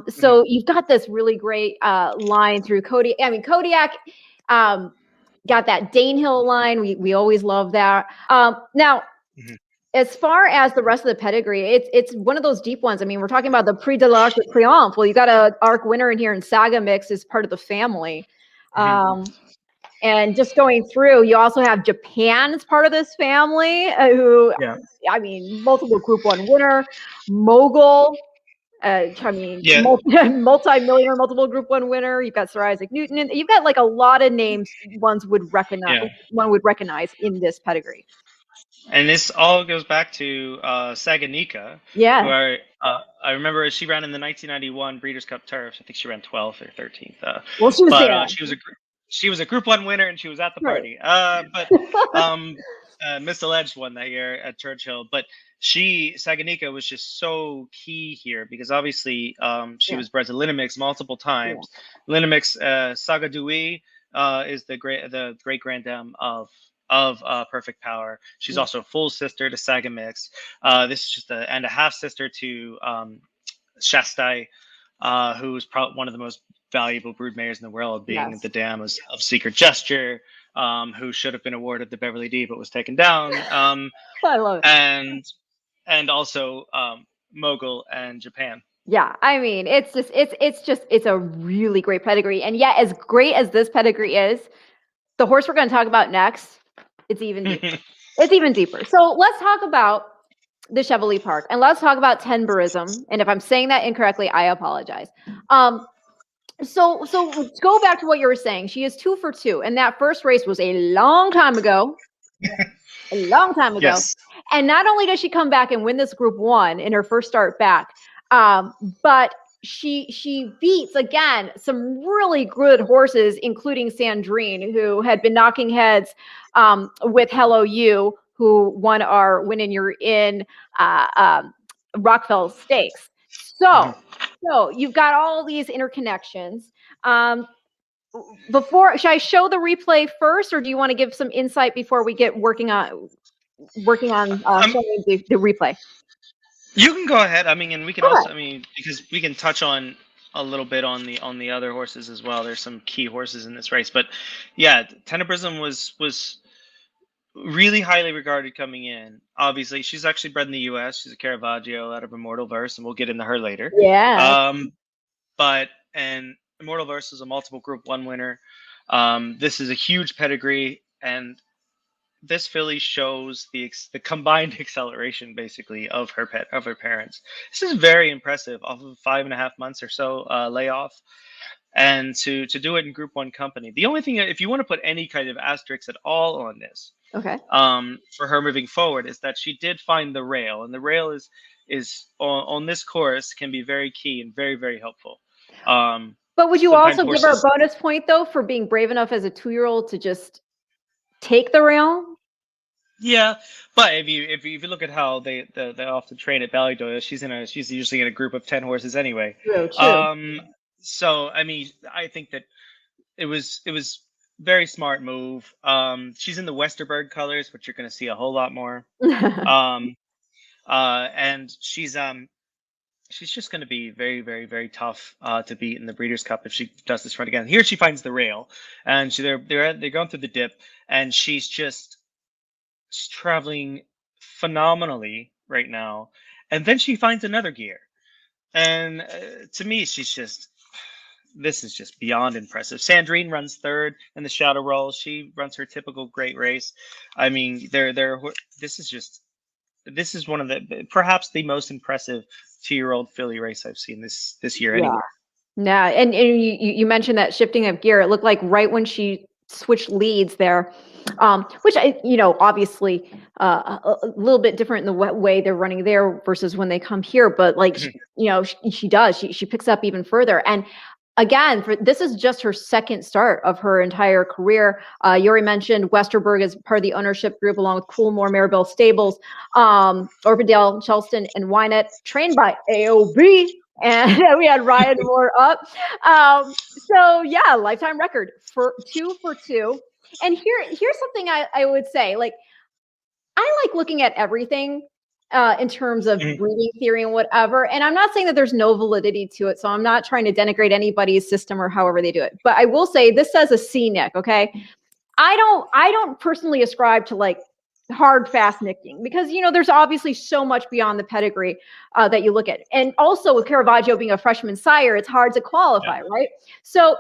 So you've got this really great line through Kodiak. I mean, Kodiak got that Danehill line. We always love that. Now. As far as the rest of the pedigree, it's one of those deep ones. I mean, we're talking about the Prix de l'Arc de Triomphe. Well, you got a ARC winner in here, and Saga Mix is part of the family. And just going through, you also have Japan as part of this family, who, I mean, multiple Group 1 winner, Mogul. I mean, multi-millionaire, multiple Group 1 winner. You've got Sir Isaac Newton. And you've got like a lot of names one would recognize in this pedigree. And this all goes back to Saganika. Yeah. Who I remember she ran in the 1991 Breeders' Cup Turf. I think she ran 12th or 13th. Well, she was there. She was a Group 1 winner, and she was at the party. But Miss Alleged won that year at Churchill. But Saganika was just so key here because obviously she was bred to Linamix multiple times. Linamix Sagadui is the great granddam of Perfect Power. She's also a full sister to Saga Mix. This is just a half sister to Shastai, who's probably one of the most valuable broodmares in the world, being the dam of Secret Gesture, who should have been awarded the Beverly D but was taken down. I love it. And also Mogul and Japan. Yeah, I mean, it's a really great pedigree, and yet as great as this pedigree is, the horse we're going to talk about next. It's even deeper. It's even deeper. So let's talk about the Chevrolet Park, and let's talk about Tenebrism. And if I'm saying that incorrectly, I apologize. So go back to what you were saying. She is 2 for 2, and that first race was a long time ago. A long time ago. Yes. And not only does she come back and win this Group 1 in her first start back, but she beats again some really good horses, including Sandrine, who had been knocking heads with Hello You, who won our Win and You're In Rockfell Stakes. So you've got all these interconnections. Should I show the replay first, or do you want to give some insight before we get working on showing the replay? You can go ahead. I mean, and we can also, I mean, because we can touch on a little bit on the other horses as well. There's some key horses in this race, but yeah, Tenebrism was really highly regarded coming in. Obviously, she's actually bred in the U.S. She's a Caravaggio out of Immortal Verse, and we'll get into her later. Yeah. And Immortal Verse is a multiple Group 1 winner. This is a huge pedigree, and this filly shows the combined acceleration basically of her parents. This is very impressive off of 5.5 months or so layoff, and to do it in Group 1 company. The only thing, if you want to put any kind of asterisk at all on this, for her moving forward, is that she did find the rail, and the rail is on this course can be very key and very, very helpful. But would you also give her a bonus point though for being brave enough as a 2-year-old to just take the rail? Yeah, but if you look at how they often train at Ballydoyle, she's usually in a group of 10 horses anyway. True. So I mean, I think that it was very smart move. She's in the Westerberg colors, which you're going to see a whole lot more. And she's she's just going to be very, very, very tough to beat in the Breeders' Cup if she does this run again. Here she finds the rail, and they're going through the dip, and she's traveling phenomenally right now. And then she finds another gear, and to me, this is just beyond impressive. Sandrine runs third in the Shadow Roll. She runs her typical great race. I mean, this is one of the perhaps the most impressive 2-year-old filly race I've seen this year anywhere. Yeah, and you mentioned that shifting of gear. It looked like right when she switched leads there, which obviously a little bit different in the way they're running there versus when they come here. But like she picks up even further. And again, this is just her second start of her entire career. Yuri mentioned Westerberg as part of the ownership group, along with Coolmore, Maribel Stables, Orbadale, Chelston, and Wynett, trained by AOB. And we had Ryan Moore up. So yeah, lifetime record for 2 for 2. And here's something I would say. Like, I like looking at everything in terms of breeding theory and whatever. And I'm not saying that there's no validity to it. So I'm not trying to denigrate anybody's system or however they do it. But I will say this says a C, Nick. Okay. I don't personally ascribe to like hard fast nicking because there's obviously so much beyond the pedigree that you look at. And also with Caravaggio being a freshman sire, it's hard to qualify, right? So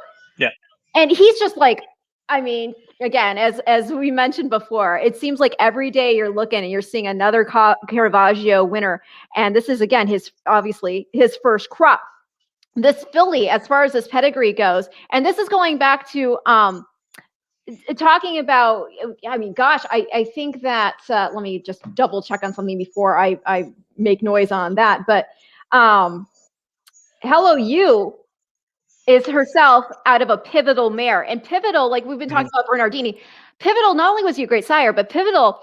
and he's just like, I mean, again, as we mentioned before, it seems like every day you're looking and you're seeing another Caravaggio winner. And this is, again, obviously his first crop. This filly, as far as this pedigree goes, and this is going back to talking about, I mean, gosh, I think that, let me just double check on something before I make noise on that. But Hello You is herself out of a Pivotal mare. And Pivotal, like we've been talking about Bernardini, Pivotal, not only was he a great sire, but Pivotal,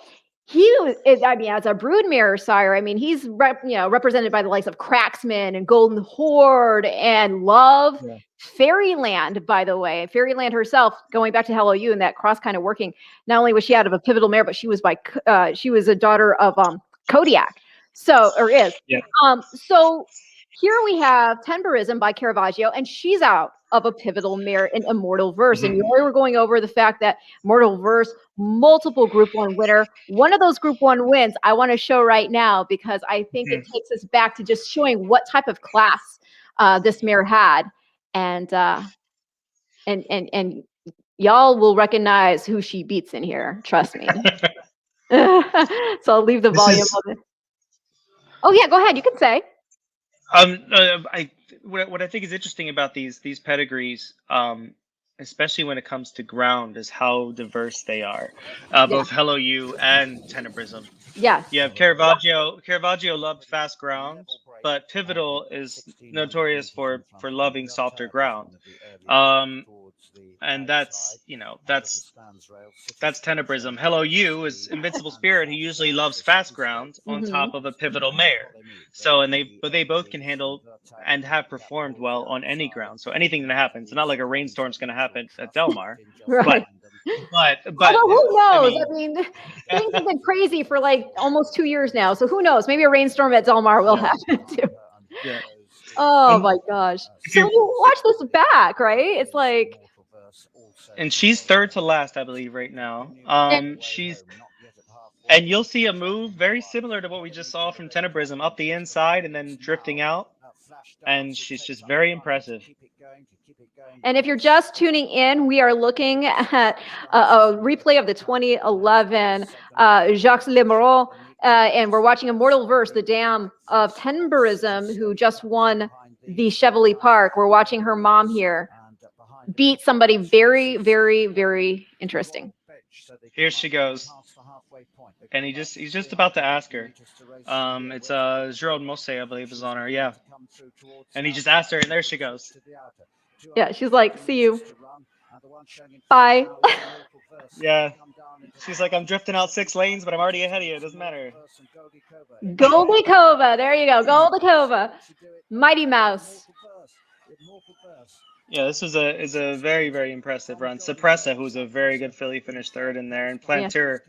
as a broodmare sire, I mean, he's represented by the likes of Cracksman and Golden Horde and Love. Yeah. Fairyland, by the way, Fairyland herself, going back to Hello You and that cross kind of working, not only was she out of a Pivotal mare, but she was a daughter of Kodiak. So here we have Tenebrism by Caravaggio, and she's out of a Pivotal mare in Immortal Verse. And you were going over the fact that Immortal Verse, multiple Group 1 winner. One of those Group 1 wins I want to show right now because I think it takes us back to just showing what type of class this mare had. And y'all will recognize who she beats in here. Trust me. So I'll leave the volume of it. Oh yeah, go ahead. You can say. What I think is interesting about these pedigrees, especially when it comes to ground, is how diverse they are. Both Hello You and Tenebrism. Yeah. You have Caravaggio. Caravaggio loved fast ground, but Pivotal is notorious for loving softer ground. And that's Tenebrism. Hello You is Invincible Spirit, who usually loves fast ground on top of a Pivotal mare. So they both can handle and have performed well on any ground. So anything that happens, it's not like a rainstorm's going to happen at Del Mar. Right. But who knows? I mean, things have been crazy for like almost 2 years now. So who knows? Maybe a rainstorm at Del Mar will happen too. Yeah. Oh my gosh. So you watch this back, right? It's like. And she's third to last, I believe, right now. And you'll see a move very similar to what we just saw from Tenebrism, up the inside and then drifting out. And she's just very impressive. And if you're just tuning in, we are looking at a replay of the 2011 Jacques Lemoreau, and we're watching Immortal Verse, the dam of Tenebrism, who just won the Chevrolet Park. We're watching her mom here beat somebody very, very, very interesting. Here she goes. And he's just about to ask her. It's Gerald Mosse, I believe, is on her. Yeah. And he just asked her, and there she goes. Yeah, she's like, see you. Bye. Yeah. She's like, I'm drifting out 6 lanes, but I'm already ahead of you. It doesn't matter. Goldikova. There you go. Goldikova. Mighty Mouse. Yeah, this is a very, very impressive run. Suppressa, who's a very good filly, finished third in there, and Planteur,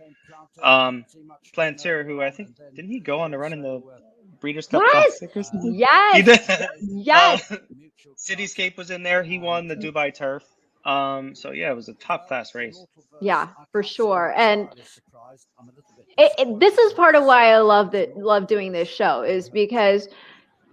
who I think didn't he go on to run in the Breeders' Cup Yes, Classic or something. He yes, did. yes. Cityscape was in there. He won the Dubai Turf. So yeah, it was a top class race. Yeah, for sure. And this is part of why I love doing this show, is because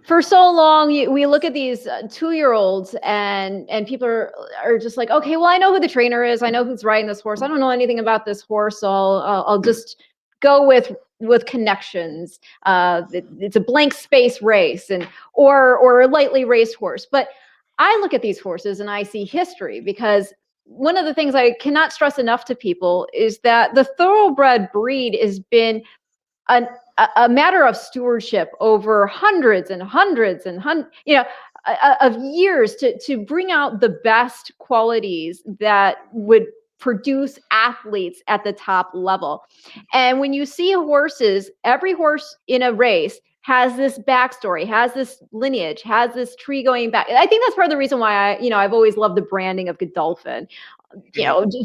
for so long we look at these 2-year-olds and people are just like, okay, well, I know who the trainer is, I know who's riding this horse, I don't know anything about this horse, so I'll just go with connections. It's a blank space race, and or a lightly raced horse. But I look at these horses and I see history, because one of the things I cannot stress enough to people is that the thoroughbred breed has been an, a matter of stewardship over hundreds and hundreds and of years to bring out the best qualities that would produce athletes at the top level. And when you see horses, every horse in a race has this backstory, has this lineage, has this tree going back. I think that's part of the reason why I've always loved the branding of Godolphin,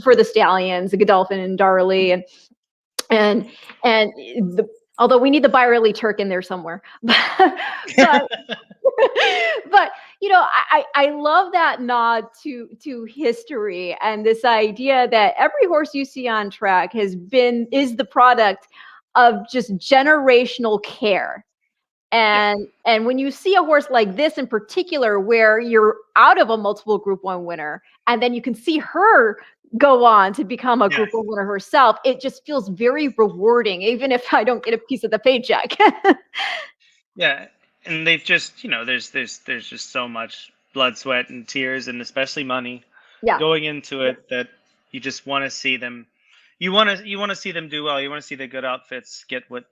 for the stallions, the Godolphin and Darley, and although we need the Byerly Turk in there somewhere, but but I love that nod to history, and this idea that every horse you see on track is the product of just generational care. And when you see a horse like this in particular, where you're out of a multiple Group 1 winner, and then you can see her go on to become a Group 1 winner herself, it just feels very rewarding, even if I don't get a piece of the paycheck. Yeah, and they've just, there's just so much blood, sweat, and tears, and especially money going into it, that you just want to see them. You want to see them do well. You want to see the good outfits get what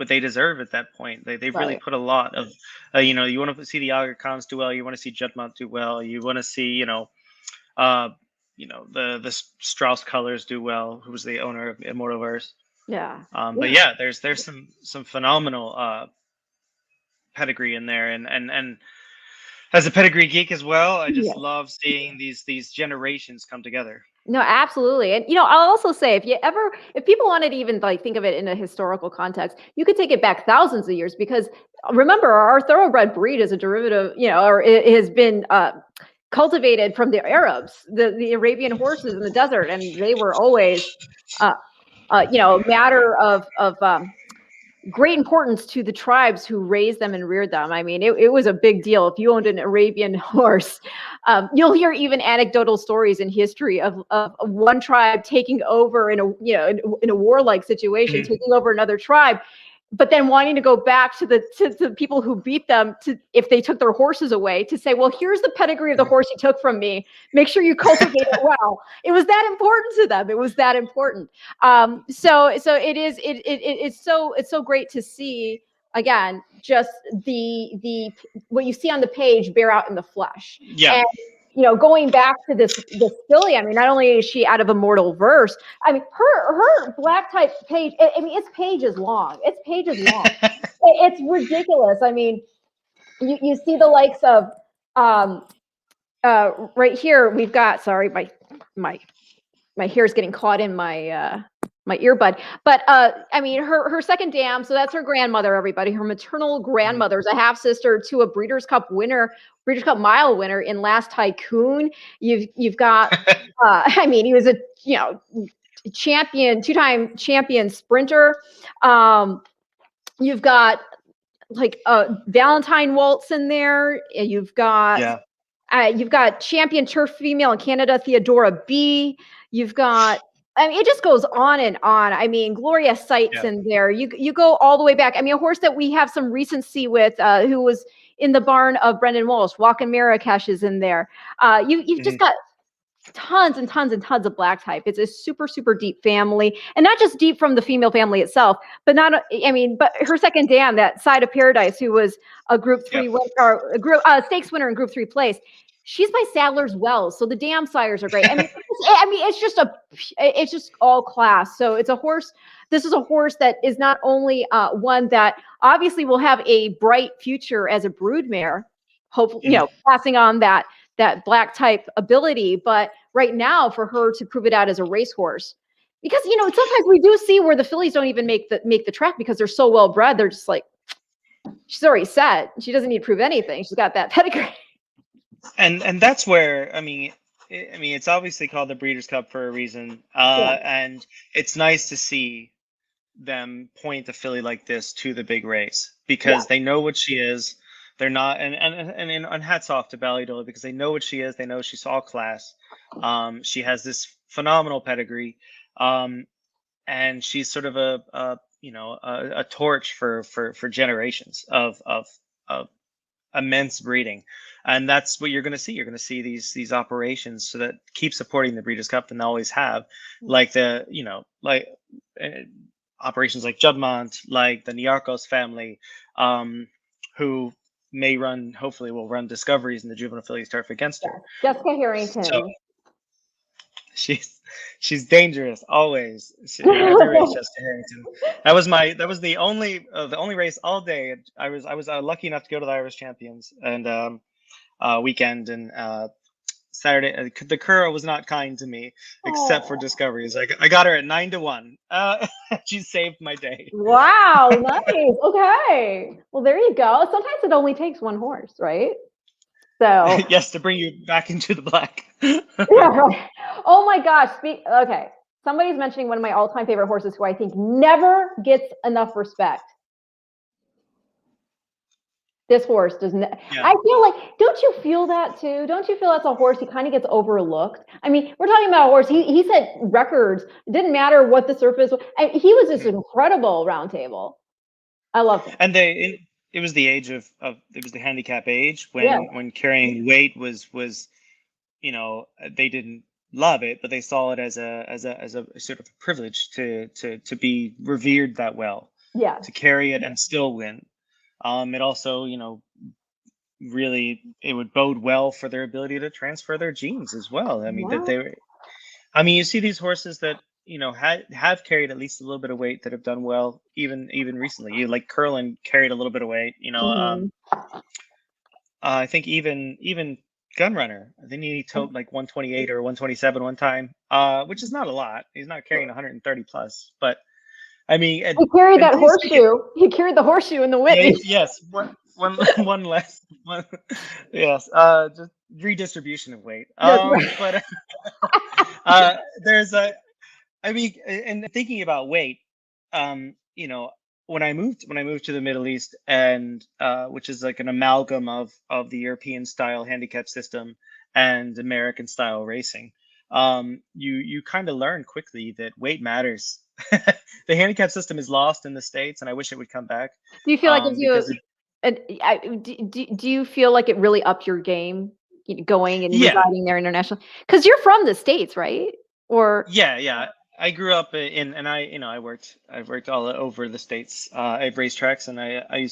they deserve at that point. They've really put a lot of, you want to see the Aga Khans do well. You want to see Juddmonte do well. You want to see, the Strauss Colors do well, who was the owner of Immortalverse. But yeah, there's some phenomenal pedigree in there, and as a pedigree geek as well, I just love seeing these generations come together. No, absolutely. And I'll also say, if people wanted to even think of it in a historical context, you could take it back thousands of years, because remember, our thoroughbred breed is a derivative, or it has been cultivated from the Arabs, the Arabian horses in the desert, and they were always a matter of great importance to the tribes who raised them and reared them. I mean, it was a big deal if you owned an Arabian horse. You'll hear even anecdotal stories in history of one tribe taking over in a warlike situation, taking over another tribe, but then wanting to go back to the people who beat them, if they took their horses away, to say, well, here's the pedigree of the horse you took from me. Make sure you cultivate it well. It was that important to them. It was that important. So it's so great to see, again, just the what you see on the page bear out in the flesh. Yeah. And going back to this filly, I mean, not only is she out of Immortal Verse, I mean, her black type page, I mean, it's pages long. It's ridiculous. I mean, you see the likes of right here, we've got, sorry, my hair's getting caught in my earbud, but I mean, her second dam, so that's her grandmother, everybody. Her maternal grandmother is a half sister to a Breeders' Cup Mile winner in Last Tycoon. You've got I mean, he was a champion, 2-time champion sprinter. You've got Valentine Waltz in there. You've got champion turf female in Canada, Theodora B. You've got, I mean, it just goes on and on. I mean, Gloria Sights in there. You go all the way back. I mean, a horse that we have some recency with, who was in the barn of Brendan Walsh, Walkin' Marrakesh is in there. You've just got tons and tons and tons of black type. It's a super, super deep family, and not just deep from the female family itself, but but her second dam, that Side of Paradise, who was a Group 3 stakes winner in Group 3 place. She's by Sadler's Wells, so the dam sires are great. I mean, it's just all class. So it's a horse. This is a horse that is not only one that obviously will have a bright future as a broodmare, hopefully, passing on that black type ability, but right now for her to prove it out as a racehorse, because sometimes we do see where the fillies don't even make the track because they're so well bred. They're just like, she's already set. She doesn't need to prove anything. She's got that pedigree. And that's where, I mean, it's obviously called the Breeders' Cup for a reason, and it's nice to see them point a filly like this to the big race because they know what she is. They're not, and hats off to Ballydoyle because they know what she is. They know she's all class. She has this phenomenal pedigree, and she's sort of a torch for generations of immense breeding, and that's what you're going to see. You're going to see these operations so that keep supporting the Breeders' Cup, and they always have, like operations like Juddmonte, like the Niarchos family, who hopefully will run discoveries in the juvenile fillies turf against her. Jessica Harrington. So she's dangerous always. Every race, Jessica Harrington. That was the only race all day. I was lucky enough to go to the Irish Champions and weekend, and Saturday the Curra was not kind to me except for discoveries. I got her at 9-1. She saved my day. Wow, nice. Okay, well there you go. Sometimes it only takes one horse, right? So yes, to bring you back into the black. Yeah, right. Oh my gosh. Okay. Somebody's mentioning one of my all-time favorite horses who I think never gets enough respect. This horse doesn't. Yeah. I feel like, don't you feel that too? Don't you feel that's a horse? He kind of gets overlooked. I mean, we're talking about a horse. He set records. It didn't matter what the surface was. He was just incredible round table. I love him. And it was the age of it was the handicap age when carrying weight was they didn't love it, but they saw it as a sort of privilege to be revered that well. Yeah. To carry it and still win. It also, really it would bode well for their ability to transfer their genes as well. I mean you see these horses that have carried at least a little bit of weight that have done well even recently. Like Curlin carried a little bit of weight. I think even Gunrunner, I think he totaled like 128 or 127 one time, which is not a lot. He's not carrying 130 plus, but I mean, he carried that horseshoe. He carried the horseshoe in the Whitney. Yes, one less. Yes, just redistribution of weight. But there's and thinking about weight, when I moved to the Middle East, and which is like an amalgam of the European style handicap system and American style racing, you kind of learn quickly that weight matters. The handicap system is lost in the States, and I wish it would come back. Do you feel like do you feel like it really upped your game going and residing there internationally? Because you're from the States, right? Or yeah. I grew up I worked all over the States. I have racetracks, and I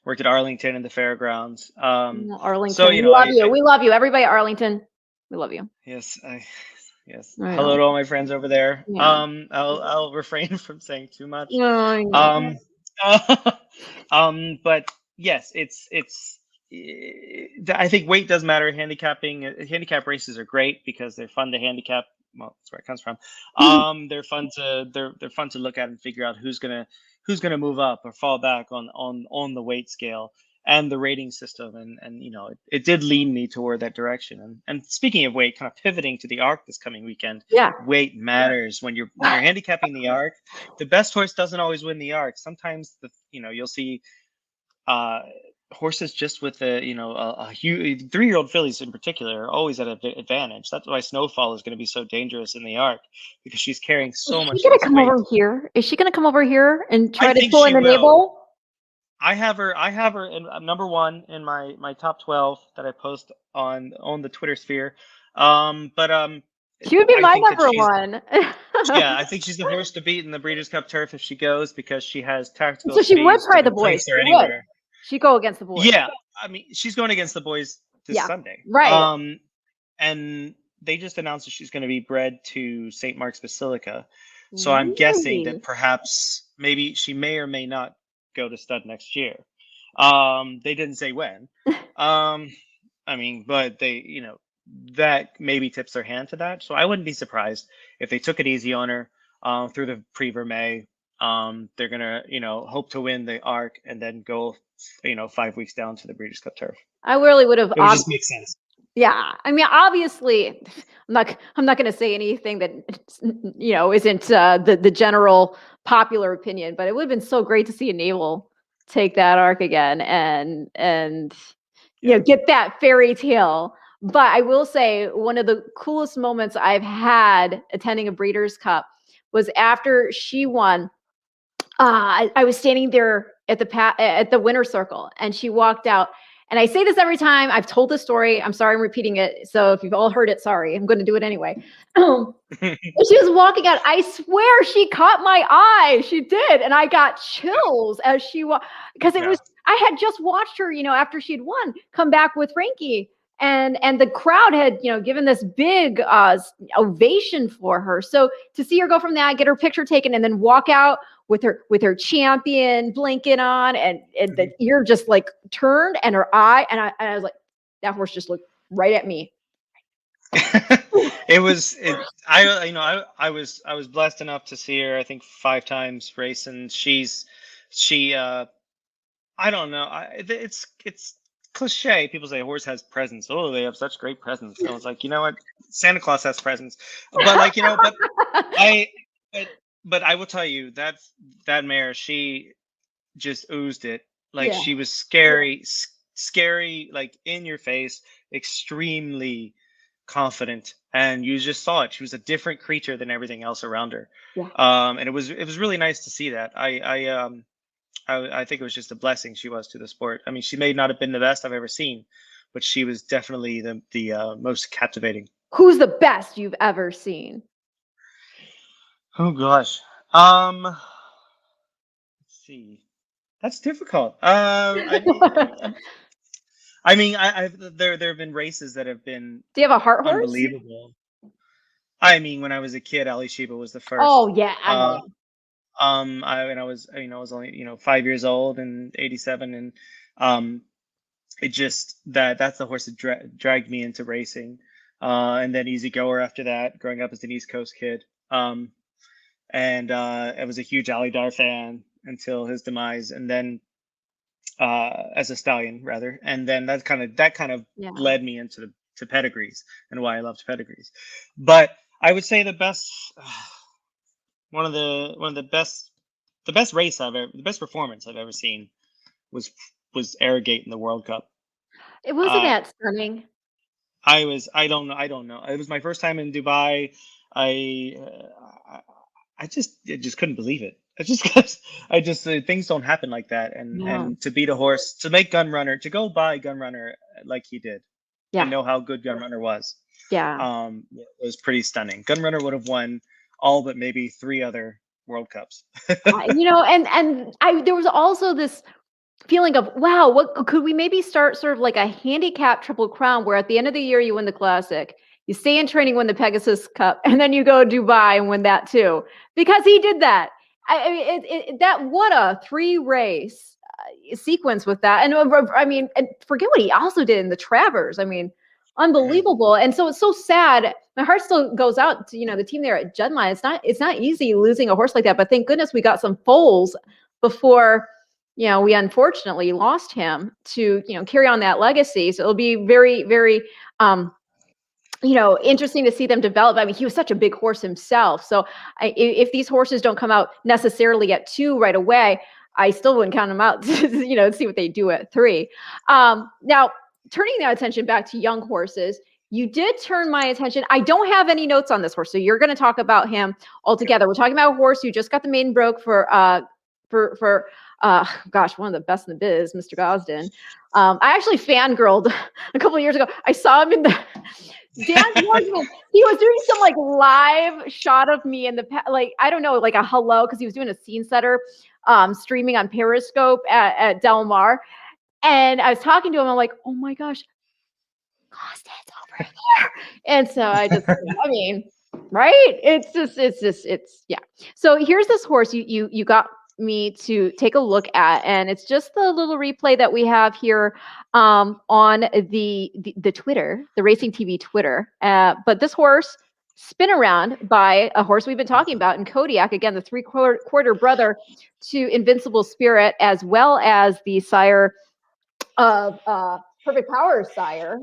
worked at Arlington and the fairgrounds. Arlington, so we love you. We love you, everybody at Arlington. We love you. Yes, yes. Hello to all my friends over there. Yeah. I'll refrain from saying too much. No, but yes, I think weight does matter. Handicap races are great because they're fun to handicap. Well, that's where it comes from. They're fun to look at and figure out who's gonna move up or fall back on the weight scale and the rating system, and it did lean me toward that direction. And speaking of weight, kind of pivoting to the ARC this coming weekend, weight matters when you're handicapping the ARC. The best horse doesn't always win the ARC. Sometimes you'll see horses just with a huge 3-year-old fillies in particular are always at an advantage. That's why Snowfall is going to be so dangerous in the ARC, because she's carrying so much. Is she going to come over here? Is she going to come over here and try to pull in the navel? I have her in number 1 in my top 12 that I post on the Twitter sphere. She would be my number 1. Yeah, I think she's the horse to beat in the Breeders' Cup turf if she goes, because she has tactical. So she would try the boys. She go against the boys. Yeah, I mean, she's going against the boys this Sunday, right? And they just announced that she's going to be bred to St. Mark's Basilica. So I'm guessing that perhaps maybe she may or may not go to stud next year. They didn't say when. I mean, but they, that maybe tips their hand to that. So I wouldn't be surprised if they took it easy on her through the Prix Vermeil. they're gonna, hope to win the ARC and then go, 5 weeks down to the Breeders' Cup Turf. I really would have. It would just make sense. Yeah, I mean, obviously, I'm not going to say anything that isn't the general popular opinion, but it would have been so great to see a naval take that arc again and get that fairy tale. But I will say one of the coolest moments I've had attending a Breeders' Cup was after she won. I was standing there at the winner's circle, and she walked out. And I say this every time. I've told this story. I'm sorry I'm repeating it. So if you've all heard it, sorry. I'm going to do it anyway. She was walking out. I swear she caught my eye. She did. And I got chills as she walked. Because I had just watched her, after she'd won, come back with Frankie. And the crowd had, given this big ovation for her. So to see her go from that, get her picture taken, and then walk out with her champion blinking on, and the ear just like turned, and her eye, and I was like, that horse just looked right at me. I was blessed enough to see her, I think 5 times race, and she I don't know, it's cliche. People say a horse has presence. Oh, they have such great presence. I was like, you know what? Santa Claus has presence. But but I will tell you that mare, she just oozed it. Like, she was scary, like in your face, extremely confident, and you just saw it. She was a different creature than everything else around her. And it was really nice to see that. I think it was just a blessing she was to the sport. I mean, she may not have been the best I've ever seen, but she was definitely the most captivating. Who's the best you've ever seen? Oh gosh. Let's see. That's difficult. I mean, there have been races that have been. Do you have a heart horse? Unbelievable. I mean, when I was a kid, Ali Sheba was the first. Oh yeah. I was only 5 years old in '87, and it just that's the horse that dragged me into racing, and then Easy Goer after that, growing up as an East Coast kid, and I was a huge Ali Dar fan until his demise, and then as a stallion rather, and then that kind of led me into pedigrees and why I loved pedigrees. But I would say the best. One of the best performance I've ever seen was Arrogate in the World Cup. It wasn't that stunning. I don't know. It was my first time in Dubai. I just couldn't believe it. Things don't happen like that, and to beat a horse, to make Gunrunner, to go by Gunrunner like he did, and know how good Gunrunner was. It was pretty stunning. Gunrunner would have won all but maybe 3 other World Cups. And there was also this feeling of, wow, what could we maybe start sort of like a handicap Triple Crown, where at the end of the year you win the Classic, you stay in training, win the Pegasus Cup, and then you go to Dubai and win that too, because he did that. I mean, what a 3 race sequence with that, and I mean, and forget what he also did in the Travers. I mean, unbelievable. And so it's so sad. My heart still goes out to the team there at Jedline. It's not easy losing a horse like that, but thank goodness we got some foals before we unfortunately lost him to carry on that legacy. So it'll be very, very interesting to see them develop. I mean, he was such a big horse himself. So if these horses don't come out necessarily at 2 right away, I still wouldn't count them out to see what they do at 3. Now, turning that attention back to young horses, you did turn my attention. I don't have any notes on this horse, so you're going to talk about him altogether. We're talking about a horse who just got the maiden broke for gosh, one of the best in the biz, Mr. Gosden. I actually fangirled a couple of years ago. I saw him in the Dan Morgan. He was doing some like live shot of me in the I don't know, like a hello, because he was doing a scene setter, streaming on Periscope at Del Mar. And I was talking to him. I'm like, oh my gosh, Gosden's over there. And so I just, I mean, right? It's yeah. So here's this horse you got me to take a look at, and it's just the little replay that we have here on the Twitter, the Racing TV Twitter. But this horse Spin Around by a horse we've been talking about in Kodiak, again, the three-quarter brother to Invincible Spirit, as well as the sire of Perfect Power sire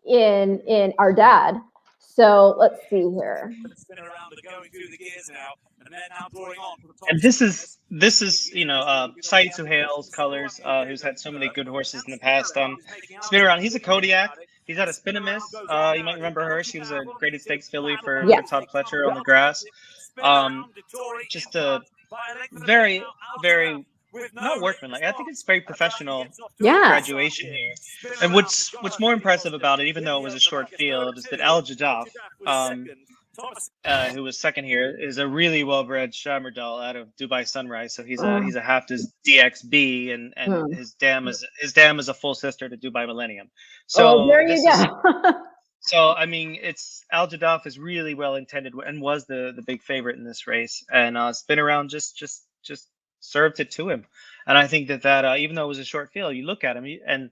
in our dad. So let's see here. And this is Saiz who hails colors, who's had so many good horses in the past. Spin Around, he's a Kodiak. He's had a Spinamis. You might remember her. She was a graded stakes filly for Todd Fletcher on the grass. Just a very, very not workmanlike. I think it's very professional graduation here. And what's more impressive about it, even though it was a short field, is that Al Jadaf, who was second here, is a really well-bred Shamardal out of Dubai Sunrise. So he's a half DXB, and his dam is a full sister to Dubai Millennium. So there you go. So I mean, it's Al Jadaf is really well intended and was the big favorite in this race, and Spin Around just served it to him. And I think that even though it was a short field, you look at him and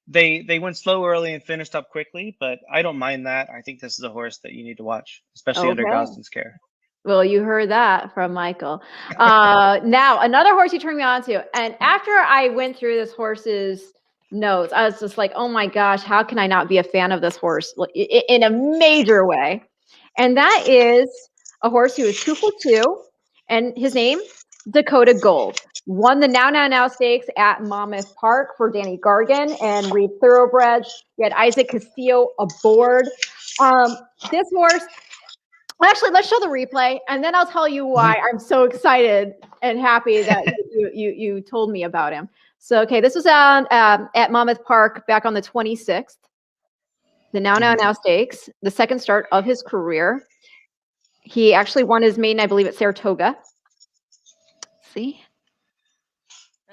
they went slow early and finished up quickly, but I don't mind that. I think this is a horse that you need to watch, especially under Gosden's care. Well, you heard that from Michael. Now, another horse you turned me on to, and after I went through this horse's notes, I was just like, oh my gosh, how can I not be a fan of this horse in a major way? And that is a horse who is 2 for 2, and his name, Dakota Gold. Won the Now Stakes at Monmouth Park for Danny Gargan and Reed Thoroughbred. You had Isaac Castillo aboard. This horse, actually, let's show the replay, and then I'll tell you why I'm so excited and happy that you told me about him. So, okay, this was at Monmouth Park back on the 26th. The Now Stakes, the second start of his career. He actually won his maiden, I believe, at Saratoga. See?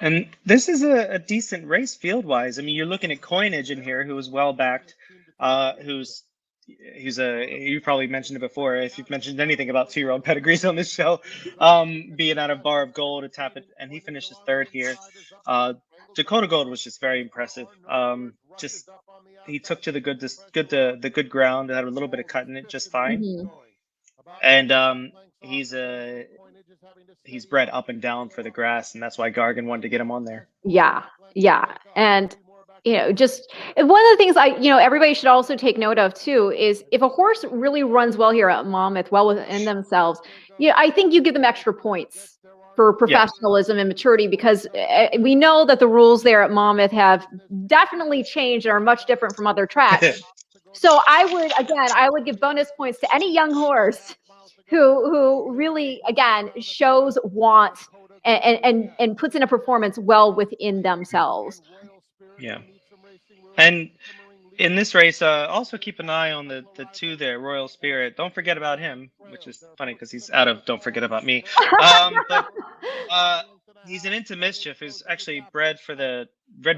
And this is a decent race field-wise. I mean, you're looking at Coinage in here, who is well-backed, you probably mentioned it before, if you've mentioned anything about 2-year-old pedigrees on this show, being out of Bar of Gold to tap it, and he finishes third here. Dakota Gold was just very impressive. He took to the good ground, had a little bit of cut in it just fine. And he's bred up and down for the grass, and that's why Gargan wanted to get him on there. Yeah. And just one of the things everybody should also take note of too is if a horse really runs well here at Monmouth, well within themselves, I think you give them extra points for professionalism and maturity, because we know that the rules there at Monmouth have definitely changed and are much different from other tracks. So I would give bonus points to any young horse who really, again, shows want and puts in a performance well within themselves. Yeah. And in this race, also keep an eye on the two there, Royal Spirit. Don't forget about him, which is funny because he's out of Don't Forget About Me. But he's an Into Mischief who's actually bred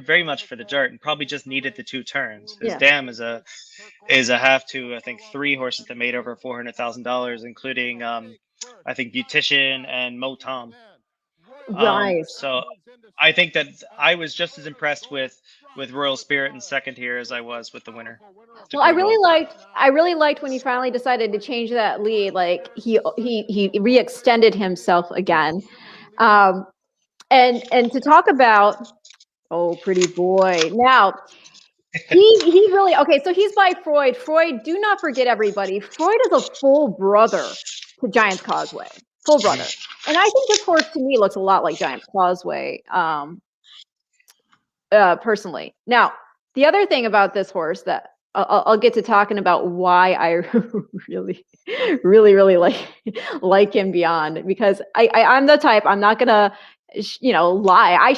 very much for the dirt and probably just needed the 2 turns. His dam is a half to, I think, 3 horses that made over $400,000, including I think Beautician and Mo Tom. Right. So I think that I was just as impressed with Royal Spirit in second here as I was with the winner. Well, I really liked when he finally decided to change that lead. Like he re-extended himself again. And to talk about, oh, pretty boy. Now, he really, okay, so he's by Freud. Freud, do not forget, everybody, Freud is a full brother to Giant's Causeway. Full brother. And I think this horse, to me, looks a lot like Giant's Causeway, personally. Now, the other thing about this horse that I'll get to talking about why I really like him beyond, because I'm the type, I'm not gonna lie. I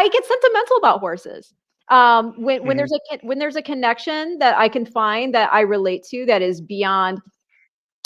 get sentimental about horses. When there's a connection that I can find that I relate to that is beyond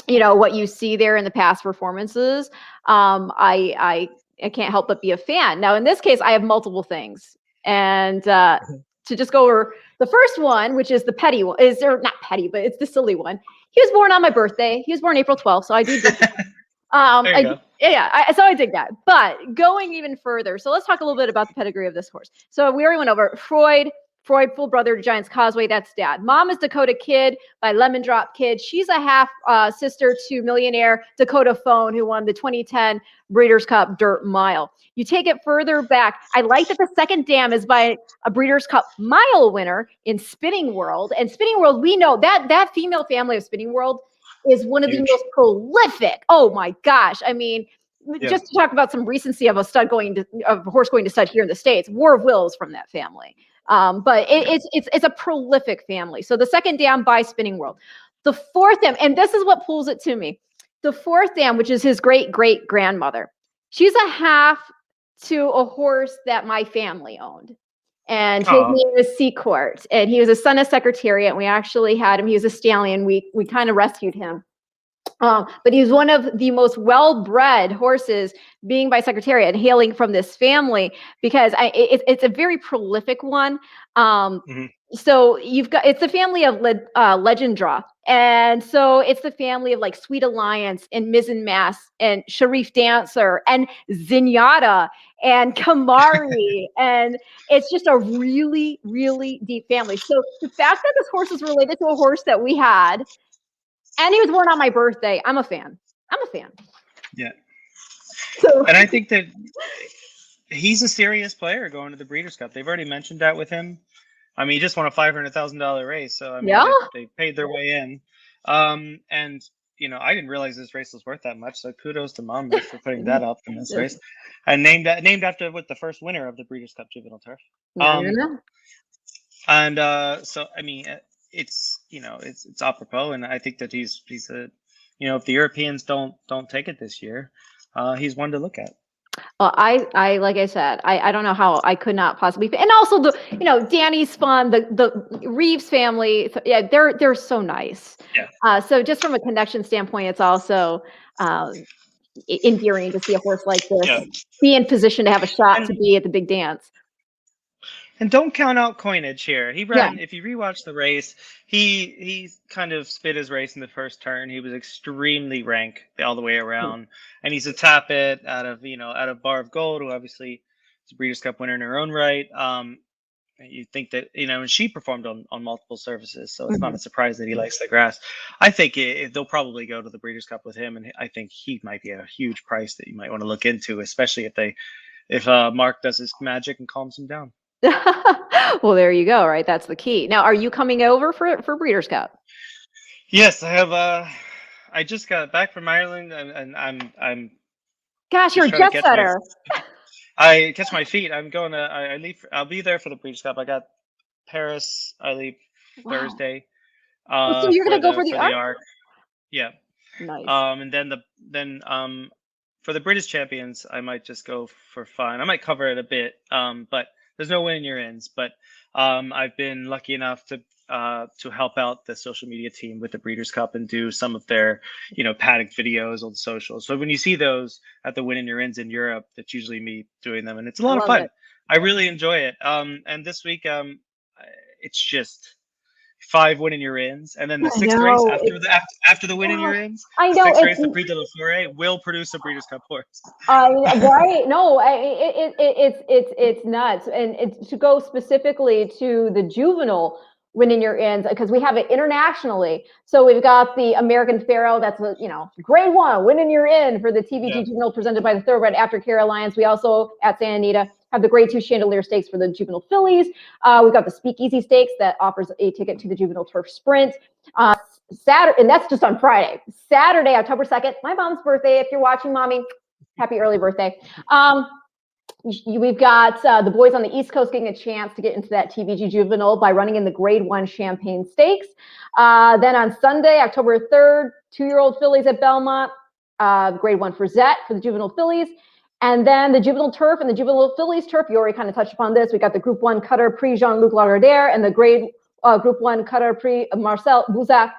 what you see there in the past performances, I can't help but be a fan. Now, in this case, I have multiple things, and to just go over the first one, which is the petty one, not petty, but it's the silly one. He was born on my birthday. He was born April 12th, so I do dig that. So I dig that. But going even further, so let's talk a little bit about the pedigree of this horse. So we already went over Freud Freud, full brother to Giant's Causeway. That's dad. Mom is Dakota Kid by Lemon Drop Kid. She's a half sister to millionaire Dakota Phone, who won the 2010 Breeders' Cup Dirt Mile. You take it further back. I like that the second dam is by a Breeders' Cup Mile winner in Spinning World. And Spinning World, we know that female family of Spinning World is one of the most prolific. Oh my gosh. I mean, just to talk about some recency of a horse going to stud here in the States, War of Wills from that family. But it's a prolific family. So the second dam by Spinning World. The fourth dam, and this is what pulls it to me. The fourth dam, which is his great-great-grandmother, she's a half to a horse that my family owned. And his name was Seacourt. And he was a son of Secretariat. And we actually had him. He was a stallion. We kind of rescued him. But he was one of the most well-bred horses, being by Secretariat and hailing from this family, because it's a very prolific one. So it's the family of Legend Draw. And so it's the family of like Sweet Alliance and Mizzen Mass and Sharif Dancer and Zenyatta and Kamari. And it's just a really, really deep family. So the fact that this horse is related to a horse that we had, and he was born on my birthday, I'm a fan. Yeah. So, and I think that he's a serious player going to the Breeders' Cup. They've already mentioned that with him. I mean, he just won a $500,000 race, so I mean, they paid their way in. And you know, I didn't realize this race was worth that much. So kudos to Mom for putting that up in this race. And named after the first winner of the Breeders' Cup Juvenile Turf. And so I mean, it's apropos, and I think that he's a, if the Europeans don't take it this year, he's one to look at. Well, I like I said, I don't know how I could not possibly, and also Danny's fun, the Reeves family, yeah, they're so nice. Yeah. So just from a connection standpoint, it's also endearing to see a horse like this be in position to have a shot to be at the big dance. And don't count out coinage here. He ran. If you rewatch the race, he kind of spit his race in the first turn. He was extremely rank all the way around, and he's a Tappet out of Bar of Gold, who obviously is a Breeders' Cup winner in her own right. You think that and she performed on multiple surfaces, so it's not a surprise that he likes the grass. I think they'll probably go to the Breeders' Cup with him, and I think he might be a huge price that you might want to look into, especially if Mark does his magic and calms him down. Well, there you go. Right, that's the key. Now, are you coming over for Breeders' Cup? Yes, I have. I just got back from Ireland, and I'm. Gosh, you're a jet setter. I catch my feet. I'm going to. I leave. I'll be there for the Breeders' Cup. I got Paris. I leave Thursday. So you're going to go for the Arc? Yeah. Nice. And then for the British Champions, I might just go for fun. I might cover it a bit. But there's no win in your ends. But I've been lucky enough to help out the social media team with the Breeders' Cup and do some of their, paddock videos on socials. So when you see those at the Win in Your Ends in Europe, that's usually me doing them, and it's a lot of fun. I really enjoy it. And this week, it's just 5 Win in Your Ends, and then the 6th race after the Win in Your Ends. I know. The 6th race, the Prix de la Forêt, will produce a Breeders' Cup horse. Right? No, it's nuts, and to go specifically to the juvenile Win in Your Ends, because we have it internationally. So we've got the American Pharaoh, that's grade 1 Win in Your End for the TVG Juvenile presented by the Thoroughbred Aftercare Alliance. We also at Santa Anita have the grade 2 Chandelier Stakes for the juvenile fillies. We've got the Speakeasy Stakes that offers a ticket to the Juvenile Turf Sprint. Saturday, and that's just on Friday. Saturday, October 2nd, my mom's birthday. If you're watching, Mommy, happy early birthday. We've got the boys on the East Coast getting a chance to get into that TVG Juvenile by running in the grade 1 Champagne Stakes. Then on Sunday, October 3rd, 2-year-old fillies at Belmont, grade 1 for Zet for the juvenile fillies. And then the Juvenile Turf and the Juvenile Fillies Turf, you already kind of touched upon this. We got the Group 1 Cutter Prix Jean-Luc Lagardère and the grade Group 1 Cutter Prix Marcel Bouzak,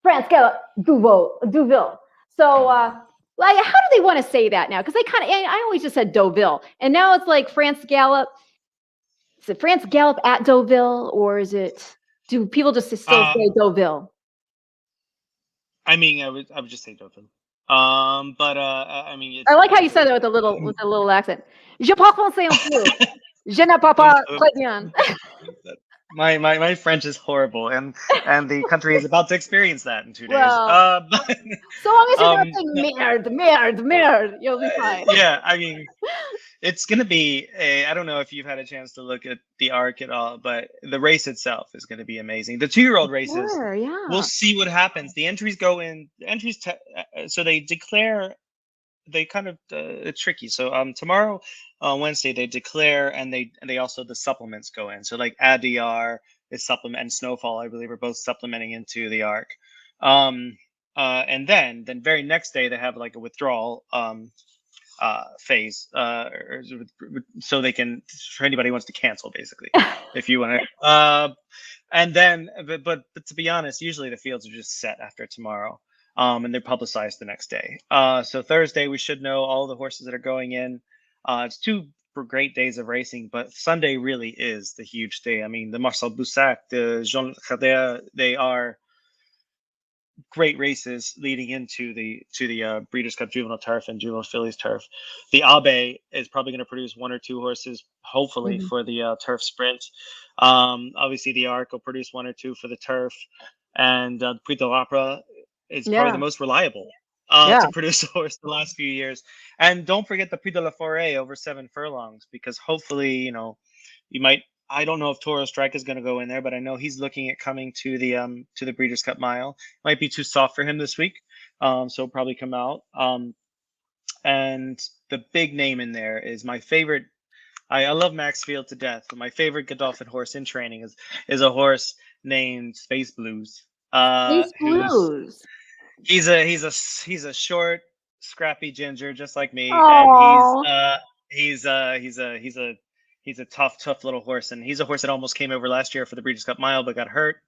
France Gallup, Deauville. So, how do they want to say that now? Because I always just said Deauville. And now it's like France Gallup. Is it France Gallup at Deauville, or do people just still say Deauville? I mean, I would just say Deauville. But I mean, I like how you said it with a little accent. Je parle français un peu. Je ne parle pas très bien. My French is horrible, and the country is about to experience that in 2 days. Well, so long as you're not Um, saying merde, you'll be fine. yeah, I mean, it's going to be I don't know if you've had a chance to look at the arc at all, but the race itself is going to be amazing. The 2-year-old races, Sure, we'll yeah. see what happens. The entries go in, so they declare, they kind of, it's tricky. So tomorrow, Wednesday, they declare, and they also, the supplements go in. So like ADR is supplement, and Snowfall, I believe, are both supplementing into the arc. And then very next day they have like a withdrawal phase, so they can, for anybody who wants to cancel, basically, if you want to. And then, but to be honest, usually the fields are just set after tomorrow, and they're publicized the next day. So Thursday we should know all the horses that are going in. It's 2 great days of racing, but Sunday really is the huge day. I mean, the Marcel Boussac, the Jean Cadet, they are great races leading into the Breeders' Cup Juvenile Turf and Juvenile Fillies Turf. The Abe is probably going to produce 1 or 2 horses, hopefully, Mhm. for the Turf Sprint. Obviously, the Arc will produce 1 or 2 for the Turf, and Prix de l'Opera is probably the Yeah, most reliable yeah. to produce a horse the last few years. And don't forget the Prix de la Forêt over 7 furlongs, because hopefully, you might. I don't know if Toro Strike is going to go in there, but I know he's looking at coming to the Breeders' Cup Mile. Might be too soft for him this week, so he'll probably come out. And the big name in there is my favorite. I love Maxfield to death, but my favorite Godolphin horse in training is a horse named Space Blues. Space Who's Blues. he's a short, scrappy ginger just like me, and Oh, he's a tough little horse, and he's a horse that almost came over last year for the Breeders' Cup Mile but got hurt.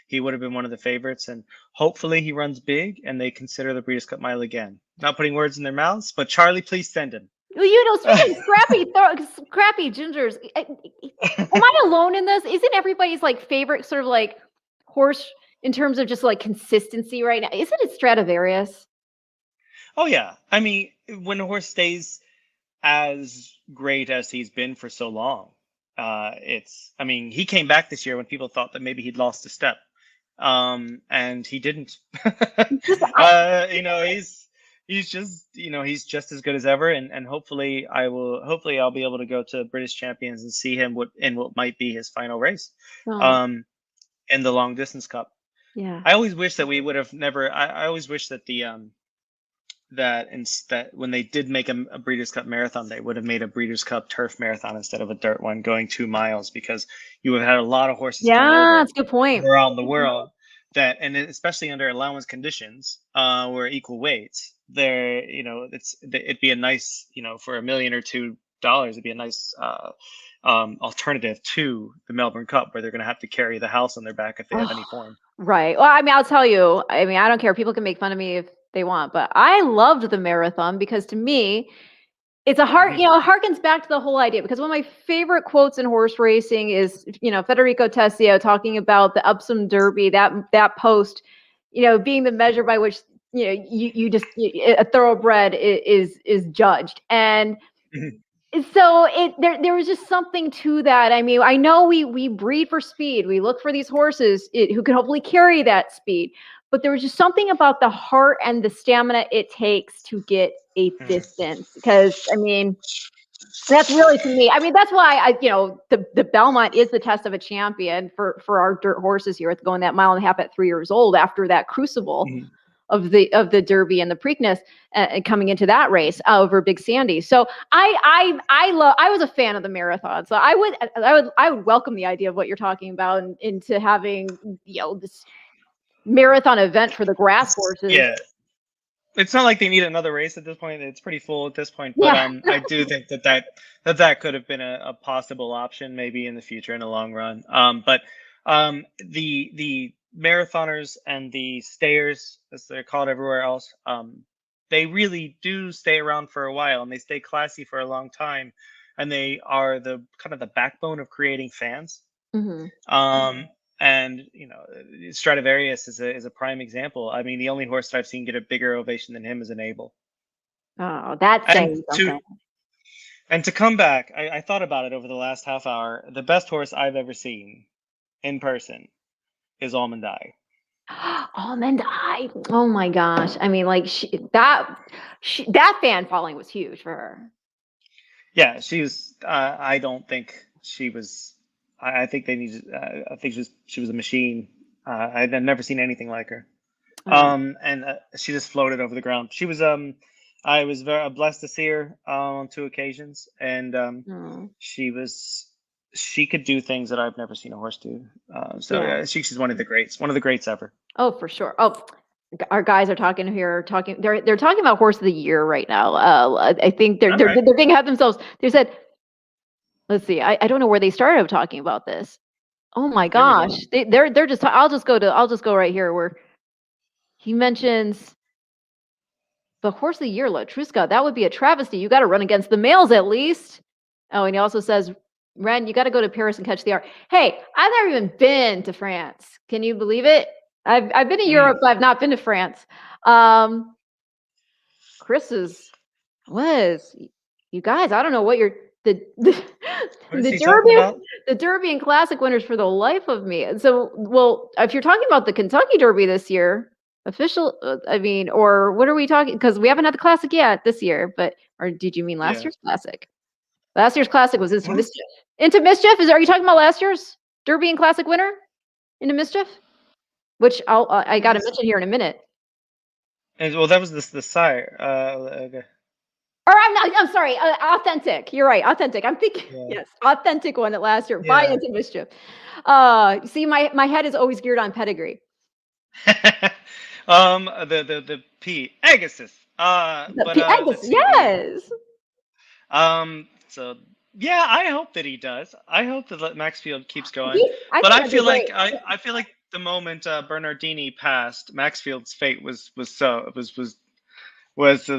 He would have been one of the favorites, and hopefully he runs big and they consider the Breeders' Cup Mile again. Not putting words in their mouths, but Charlie, please send him. well, speaking of scrappy gingers, am I alone in this? Isn't everybody's like favorite sort of like horse in terms of just like consistency right now? Isn't it Stradivarius? Oh yeah, I mean, when a horse stays as great as he's been for so long, I mean, he came back this year when people thought that maybe he'd lost a step, and he didn't. Just I, He's just as good as ever, and hopefully I'll be able to go to British Champions and see him in what might be his final race, oh, um, in the Long Distance Cup. yeah. I always wish that we would have never. I always wish that that when they did make a Breeders' Cup marathon, they would have made a Breeders' Cup turf marathon instead of a dirt one going 2 miles, because you would have had a lot of horses come Yeah, over that's a good point. around the world and especially under allowance conditions, where equal weights, there, it'd be a nice, for $1 or $2, it'd be a nice alternative to the Melbourne Cup, where they're going to have to carry the house on their back if they have any form. Right. Well, I mean, I'll tell you, I mean, I don't care. People can make fun of me if they want, but I loved the marathon because to me, it's a heart, Mhm. it harkens back to the whole idea because one of my favorite quotes in horse racing is, Federico Tessio talking about the Epsom Derby, that post, being the measure by which, a thoroughbred is judged. And Mhm. so there was just something to that. I mean, I know we breed for speed. We look for these horses who can hopefully carry that speed. But there was just something about the heart and the stamina it takes to get a distance. Because I mean, that's really to me. I mean, that's why the Belmont is the test of a champion for our dirt horses here. It's going that mile and a half at 3 years old after that crucible Mhm. of the Derby and the Preakness, coming into that race over Big Sandy. So I was a fan of the marathon. So I would welcome the idea of what you're talking about into having this marathon event for the grass horses. Yeah, it's not like they need another race at this point. It's pretty full at this point, but Yeah. I do think that could have been a possible option maybe in the future in the long run. But the marathoners and the stayers, as they're called everywhere else, they really do stay around for a while, and they stay classy for a long time, and they are the kind of the backbone of creating fans. Hmm. Um, and Stradivarius is a prime example. I mean, the only horse that I've seen get a bigger ovation than him is an Able. Oh, that's And saying to something. and to come back, I thought about it over the last half hour. The best horse I've ever seen in person is Almond Eye. Almond Eye. Oh my gosh. I mean, like that fan following was huge for her. Yeah, she was. I don't think she was. I think they needed. I think she was a machine. I've never seen anything like her. And she just floated over the ground. She was. I was very blessed to see her on 2 occasions, and she could do things that I've never seen a horse do. She's one of the greats ever. Oh, for sure. Oh, our guys are talking here. They're talking about horse of the year right now. I think they're being ahead themselves. They said, let's see. I don't know where they started talking about this. Oh my gosh, they're just. I'll just go right here where he mentions the horse of the year, Latruska. That would be a travesty. You got to run against the males at least. Oh, and he also says, Ren, you got to go to Paris and catch the art. Hey, I've never even been to France. Can you believe it? I've been to Europe, but I've not been to France. Chris's was you guys. I don't know what you're the Derby and Classic winners for the life of me. And so, well, if you're talking about the Kentucky Derby this year, official, I mean, or what are we talking? Because we haven't had the Classic yet this year, or did you mean last year's Classic? Last year's Classic was Into Mischief. Into Mischief? Are you talking about last year's Derby and Classic winner? Into Mischief? Which I got to mention here in a minute. And, well, that was the sire. Okay. Or I'm sorry, Authentic. You're right, Authentic. I'm thinking, yes, Authentic won it last year. By Into Mischief. See, my head is always geared on Pedigree. The P. Agassiz. Agassiz, yes. So yeah, I hope that he does. I hope that Maxfield keps going. I feel like the moment Bernardini passed, Maxfield's fate was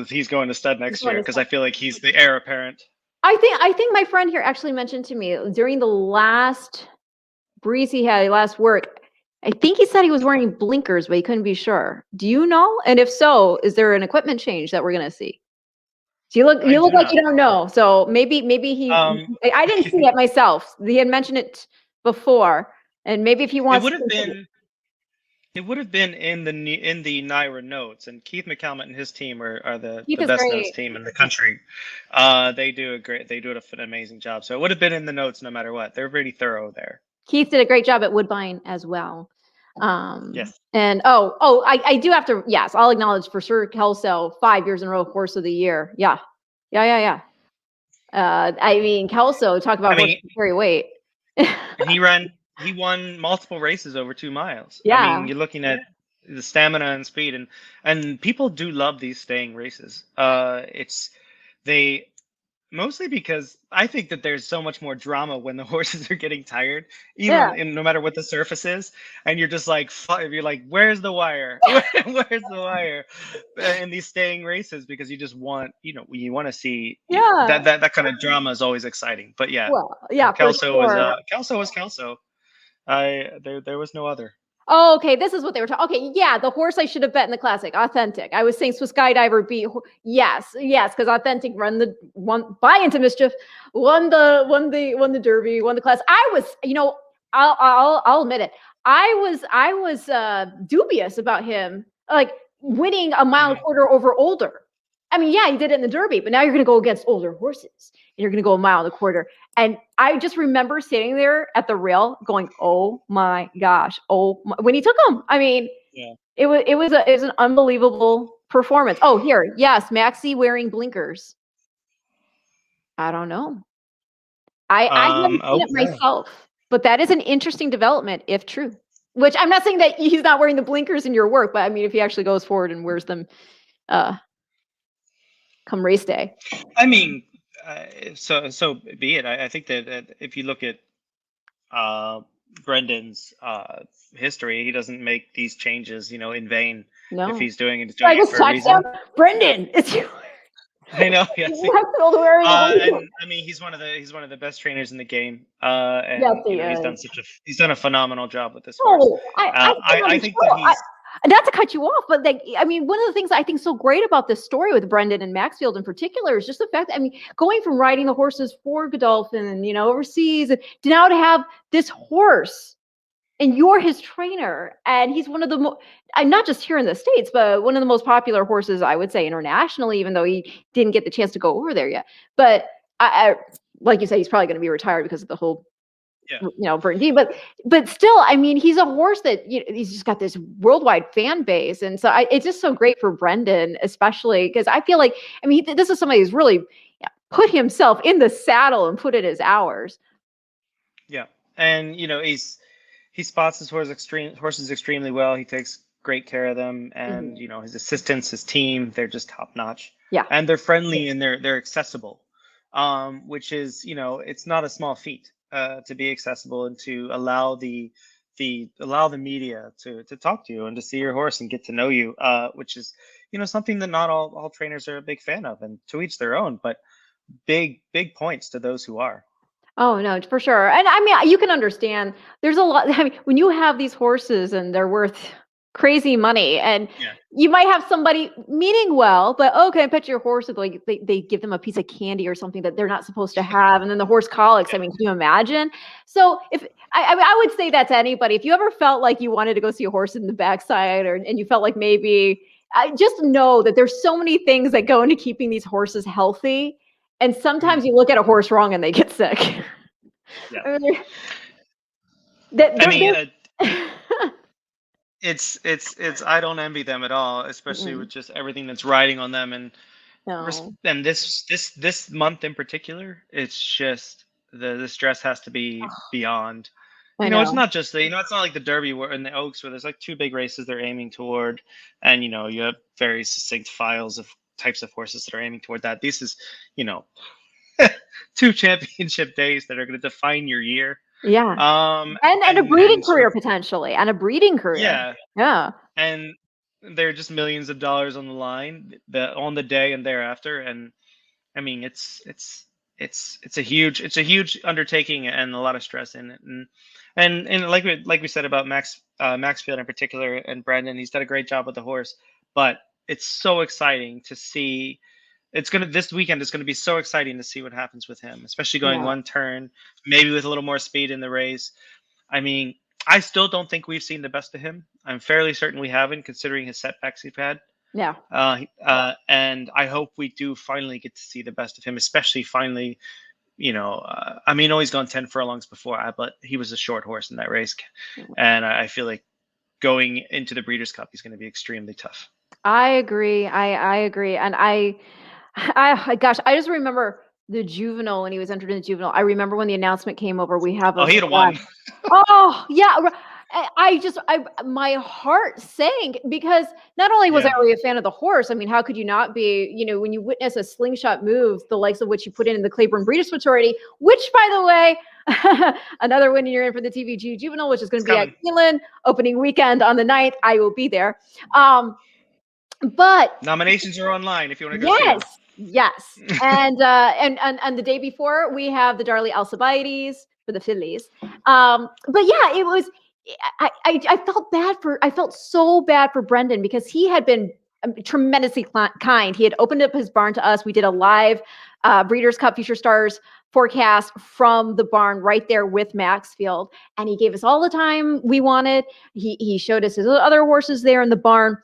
he's going to stud next year because I feel like he's the heir apparent. I think my friend here actually mentioned to me during the last breeze he had, last work, I think he said he was wearing blinkers, but he couldn't be sure. Do you know? And if so, is there an equipment change that we're going to see? So you look like you don't know. So maybe he. I didn't see it myself. He had mentioned it before, and maybe if he wants, it would have been in the Naira notes. And Keith McCalmont and his team are the best notes team in the country. They do an amazing job. So it would have been in the notes no matter what. They're pretty thorough there. Keith did a great job at Woodbine as well. Yes. And I do have to, yes, I'll acknowledge for sure Kelso, 5 years in a row, horse of the year. Yeah. I mean, Kelso, talk about carry weight. He won multiple races over 2 miles. Yeah. I mean, you're looking at the stamina and speed, and people do love these staying races. Mostly because I think that there's so much more drama when the horses are getting tired, no matter what the surface is, and you're just like, where's the wire? Where's the wire? In these staying races, because you just want, you want to see that kind of drama is always exciting. But Kelso was Kelso. There was no other. Oh, okay. This is what they were talking. Okay, yeah, the horse I should have bet in the Classic, Authentic. I was saying Swiss Skydiver beat. Yes, because Authentic by Into Mischief, won the Derby, won the Class. I was, I'll admit it. I was dubious about him, like winning a mile and a quarter over older. I mean, yeah, he did it in the Derby, but now you're going to go against older horses, and you're going to go a mile and a quarter. And I just remember sitting there at the rail going, oh my gosh, when he took him. I mean, it was an unbelievable performance. Oh, here, yes, Maxie wearing blinkers. I don't know. I haven't seen it myself, but that is an interesting development if true. Which I'm not saying that he's not wearing the blinkers in your work, but I mean, if he actually goes forward and wears them, come race day. I mean, so be it. I think that if you look at Brendan's history, he doesn't make these changes, in vain. No. If he's doing it, for a reason. Brendan, it's you. I know. Yes. I mean, he's one of the best trainers in the game. And he's done a phenomenal job with this horse. I think that he's. Not to cut you off, but I mean, one of the things I think so great about this story with Brendan and Maxfield in particular is just the fact that, I mean, going from riding the horses for Godolphin and, overseas, and now to have this horse and you're his trainer, and he's one of the I'm not just here in the States, but one of the most popular horses, I would say, internationally, even though he didn't get the chance to go over there yet. But I like you said, he's probably going to be retired because of the whole, Burton, but still, I mean, he's a horse that he's just got this worldwide fan base, and so it's just so great for Brendan, especially because I feel like, I mean, this is somebody who's really put himself in the saddle and put in his hours. Yeah, and he spots his horses extremely well. He takes great care of them, and his assistants, his team, they're just top notch. Yeah, and they're friendly and they're accessible, which is it's not a small feat to be accessible and to allow the media to talk to you and to see your horse and get to know you, which is something that not all trainers are a big fan of, and to each their own, but big points to those who are. Oh no, for sure. And I mean, you can understand there's a lot. I mean, when you have these horses and they're worth crazy money, and you might have somebody meaning well, but okay, pet your horse with, like, they give them a piece of candy or something that they're not supposed to have, and then the horse colics. I mean, can you imagine? So if I would say that to anybody, if you ever felt like you wanted to go see a horse in the backside, and you felt like maybe, just know that there's so many things that go into keeping these horses healthy. And sometimes you look at a horse wrong and they get sick. Yeah. It's I don't envy them at all, especially with just everything that's riding on them, and this month in particular, it's just the stress has to be beyond. It's not just it's not like the Derby and the Oaks where there's like two big races they're aiming toward, and you have very succinct files of types of horses that are aiming toward that. This is 2 championship days that are going to define your year. And a breeding career potentially, and a breeding career. And they're just millions of dollars on the line on the day and thereafter, and I mean it's a huge undertaking and a lot of stress in it, and like we said about Maxfield in particular, and Brendan, he's done a great job with the horse, but it's so exciting to see. This weekend is going to be so exciting to see what happens with him, especially going one turn, maybe with a little more speed in the race. I mean, I still don't think we've seen the best of him. I'm fairly certain we haven't, considering his setbacks he's had. And I hope we do finally get to see the best of him, especially finally, I mean, he's gone 10 furlongs before, but he was a short horse in that race. And I feel like going into the Breeders' Cup, he's going to be extremely tough. I agree. I agree. And gosh, I just remember the juvenile when he was entered in the juvenile. I remember when the announcement came over. We have he'd have won. Oh yeah, my heart sank, because not only was I already a fan of the horse. I mean, how could you not be? When you witness a slingshot move, the likes of which you put in the Claiborne Breeders' Fraternity, which, by the way, another win you're in for the TVG Juvenile, which is going to be at Keeneland opening weekend on the 9th. I will be there. But nominations are online if you want to go. Yes. And the day before, we have the Darley Alcibiades for the fillies. But yeah, it was. I felt so bad for Brendan, because he had been tremendously kind. He had opened up his barn to us. We did a live Breeders' Cup Future Stars forecast from the barn right there with Maxfield, and he gave us all the time we wanted. He showed us his other horses there in the barn.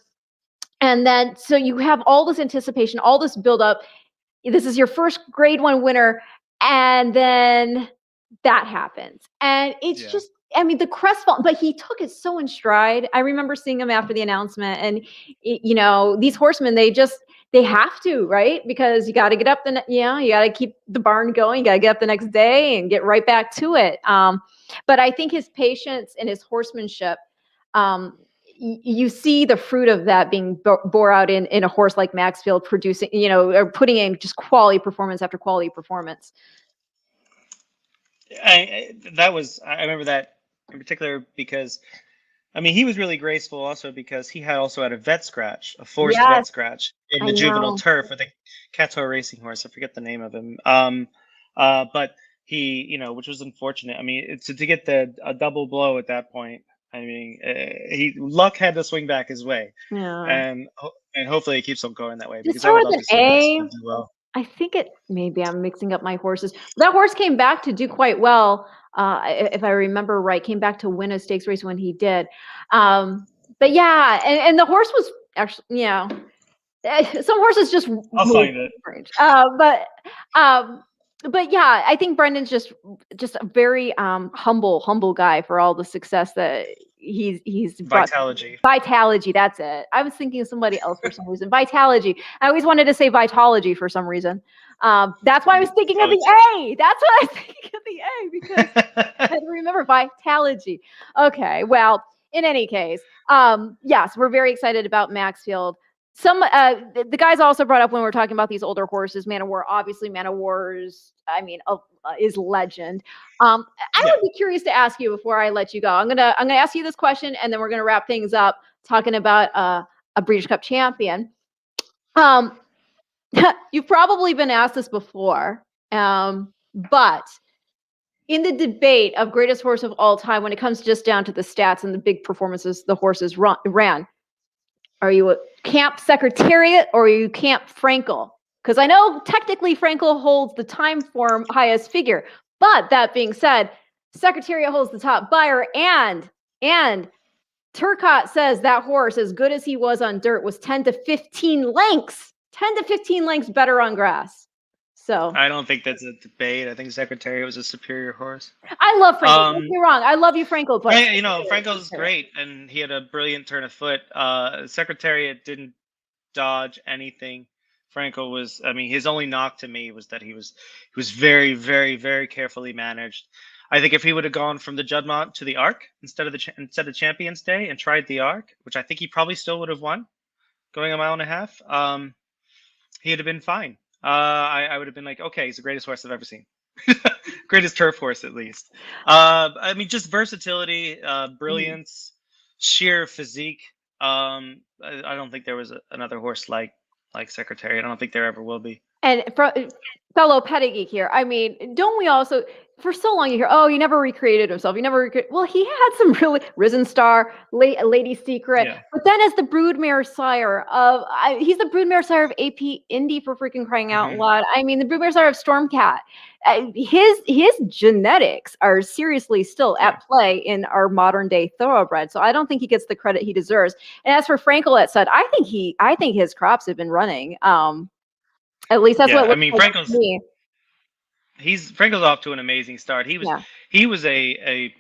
And then, so you have all this anticipation, all this buildup. This is your first Grade 1 winner, and then that happens, and it's just. I mean, the crestfallen, but he took it so in stride. I remember seeing him after the announcement, and these horsemen, they have to, right? Because you got to get up you got to keep the barn going. You got to get up the next day and get right back to it. But I think his patience and his horsemanship, you see the fruit of that being bore out in a horse like Maxfield, producing, or putting in just quality performance after quality performance. I remember that in particular, because I mean, he was really graceful also because he had a vet scratch, a forced vet scratch in the juvenile turf with a Cato racing horse. I forget the name of him. But he, which was unfortunate. I mean, to get a double blow at that point. I mean, luck had to swing back his way, and hopefully it keeps him going that way. Because I would love to see Maxfield do well. I think maybe I'm mixing up my horses. That horse came back to do quite well, if I remember right. Came back to win a stakes race when he did. But yeah, and the horse was actually, some horses just I'll find it. strange. But yeah, I think Brendan's just a very humble guy for all the success that he's brought. Vitalogy, that's it. I was thinking of somebody else for some reason. Vitalogy. I always wanted to say Vitology for some reason. That's why I was thinking of the A. That's why I was thinking of the A, because I had to remember Vitalogy. Okay, well, in any case, yes, we're very excited about Maxfield. Some the guys also brought up when we're talking about these older horses, Man of War. Obviously, Man of War's, is legend. I would be curious to ask you before I let you go. I'm gonna ask you this question, and then we're gonna wrap things up talking about a Breeders' Cup champion. You've probably been asked this before, but in the debate of greatest horse of all time, when it comes just down to the stats and the big performances the horses ran, are you a Camp Secretariat or are you Camp Frankel? Because I know technically Frankel holds the time form highest figure, but that being said, Secretariat holds the top buyer, and Turcotte says that horse, as good as he was on dirt, was 10 to 15 lengths better on grass. So I don't think that's a debate. I think Secretariat was a superior horse. I love Frankel. Don't get me wrong. I love you, Frankel. But Frankel's great, and he had a brilliant turn of foot. Secretariat didn't dodge anything. Frankel was, his only knock to me was that he was very, very, very carefully managed. I think if he would have gone from the Juddmonte to the Arc instead of Champions Day and tried the Arc, which I think he probably still would have won, going a mile and a half, he'd have been fine. I would have been like, okay, he's the greatest horse I've ever seen. Greatest turf horse, at least. Just versatility, brilliance, sheer physique. I don't think there was another horse like Secretariat. I don't think there ever will be. And fellow Pedigree here, don't we also, for so long you hear, oh, he never recreated himself. Well, he had some really Risen Star, Lady Secret, but then as the broodmare sire of, he's the broodmare sire of AP Indy, for freaking crying out loud. The broodmare sire of Stormcat. His genetics are seriously still at play in our modern day thoroughbred. So I don't think he gets the credit he deserves. And as for Frankel, that said, I think his crops have been running. At least that's what it looks like to me. Frankel's off to an amazing start. He was they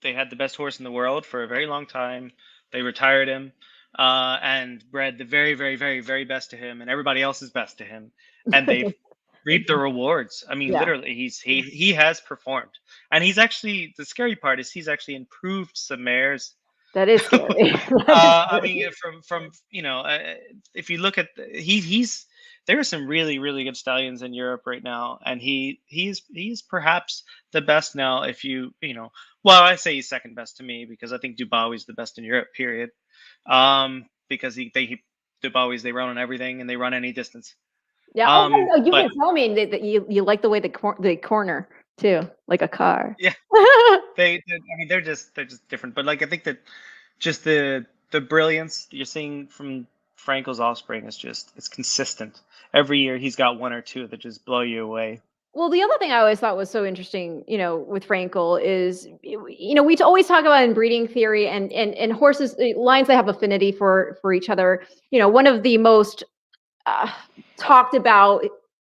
had the best horse in the world for a very long time. They retired him and bred the very, very, very, very best to him and everybody else's best to him, and they've reaped the rewards. Literally, he has performed, and he's actually, the scary part is he's actually improved some mares. That is scary. If you look at there are some really, really good stallions in Europe right now, and he's perhaps the best now. I say he's second best to me because I think Dubawi's the best in Europe, period. Because Dubawi's, they run on everything and they run any distance. Yeah, you can tell me that you like the way they corner too, like a car. Yeah, they're just different. But I think that just the brilliance you're seeing from Frankel's offspring is it's consistent. Every year he's got one or two that just blow you away. Well, the other thing I always thought was so interesting, with Frankel is, we always talk about in breeding theory and horses, lines that have affinity for each other. One of the most talked about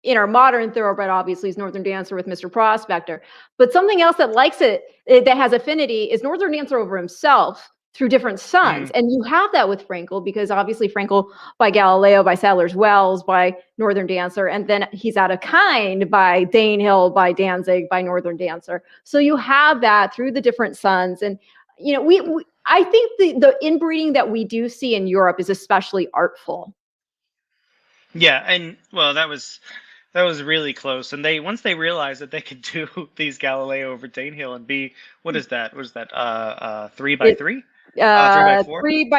in our modern thoroughbred, obviously, is Northern Dancer with Mr. Prospector. But something else that likes it, that has affinity, is Northern Dancer over himself through different sons. And you have that with Frankel, because obviously Frankel by Galileo, by Sadler's Wells, by Northern Dancer, and then he's Out of Kind by Danehill, by Danzig, by Northern Dancer. So you have that through the different sons. And, I think the inbreeding that we do see in Europe is especially artful. Yeah, and that was really close. And once they realized that they could do these Galileo over Danehill and be, what is that? What is that? 3x3? 3x4?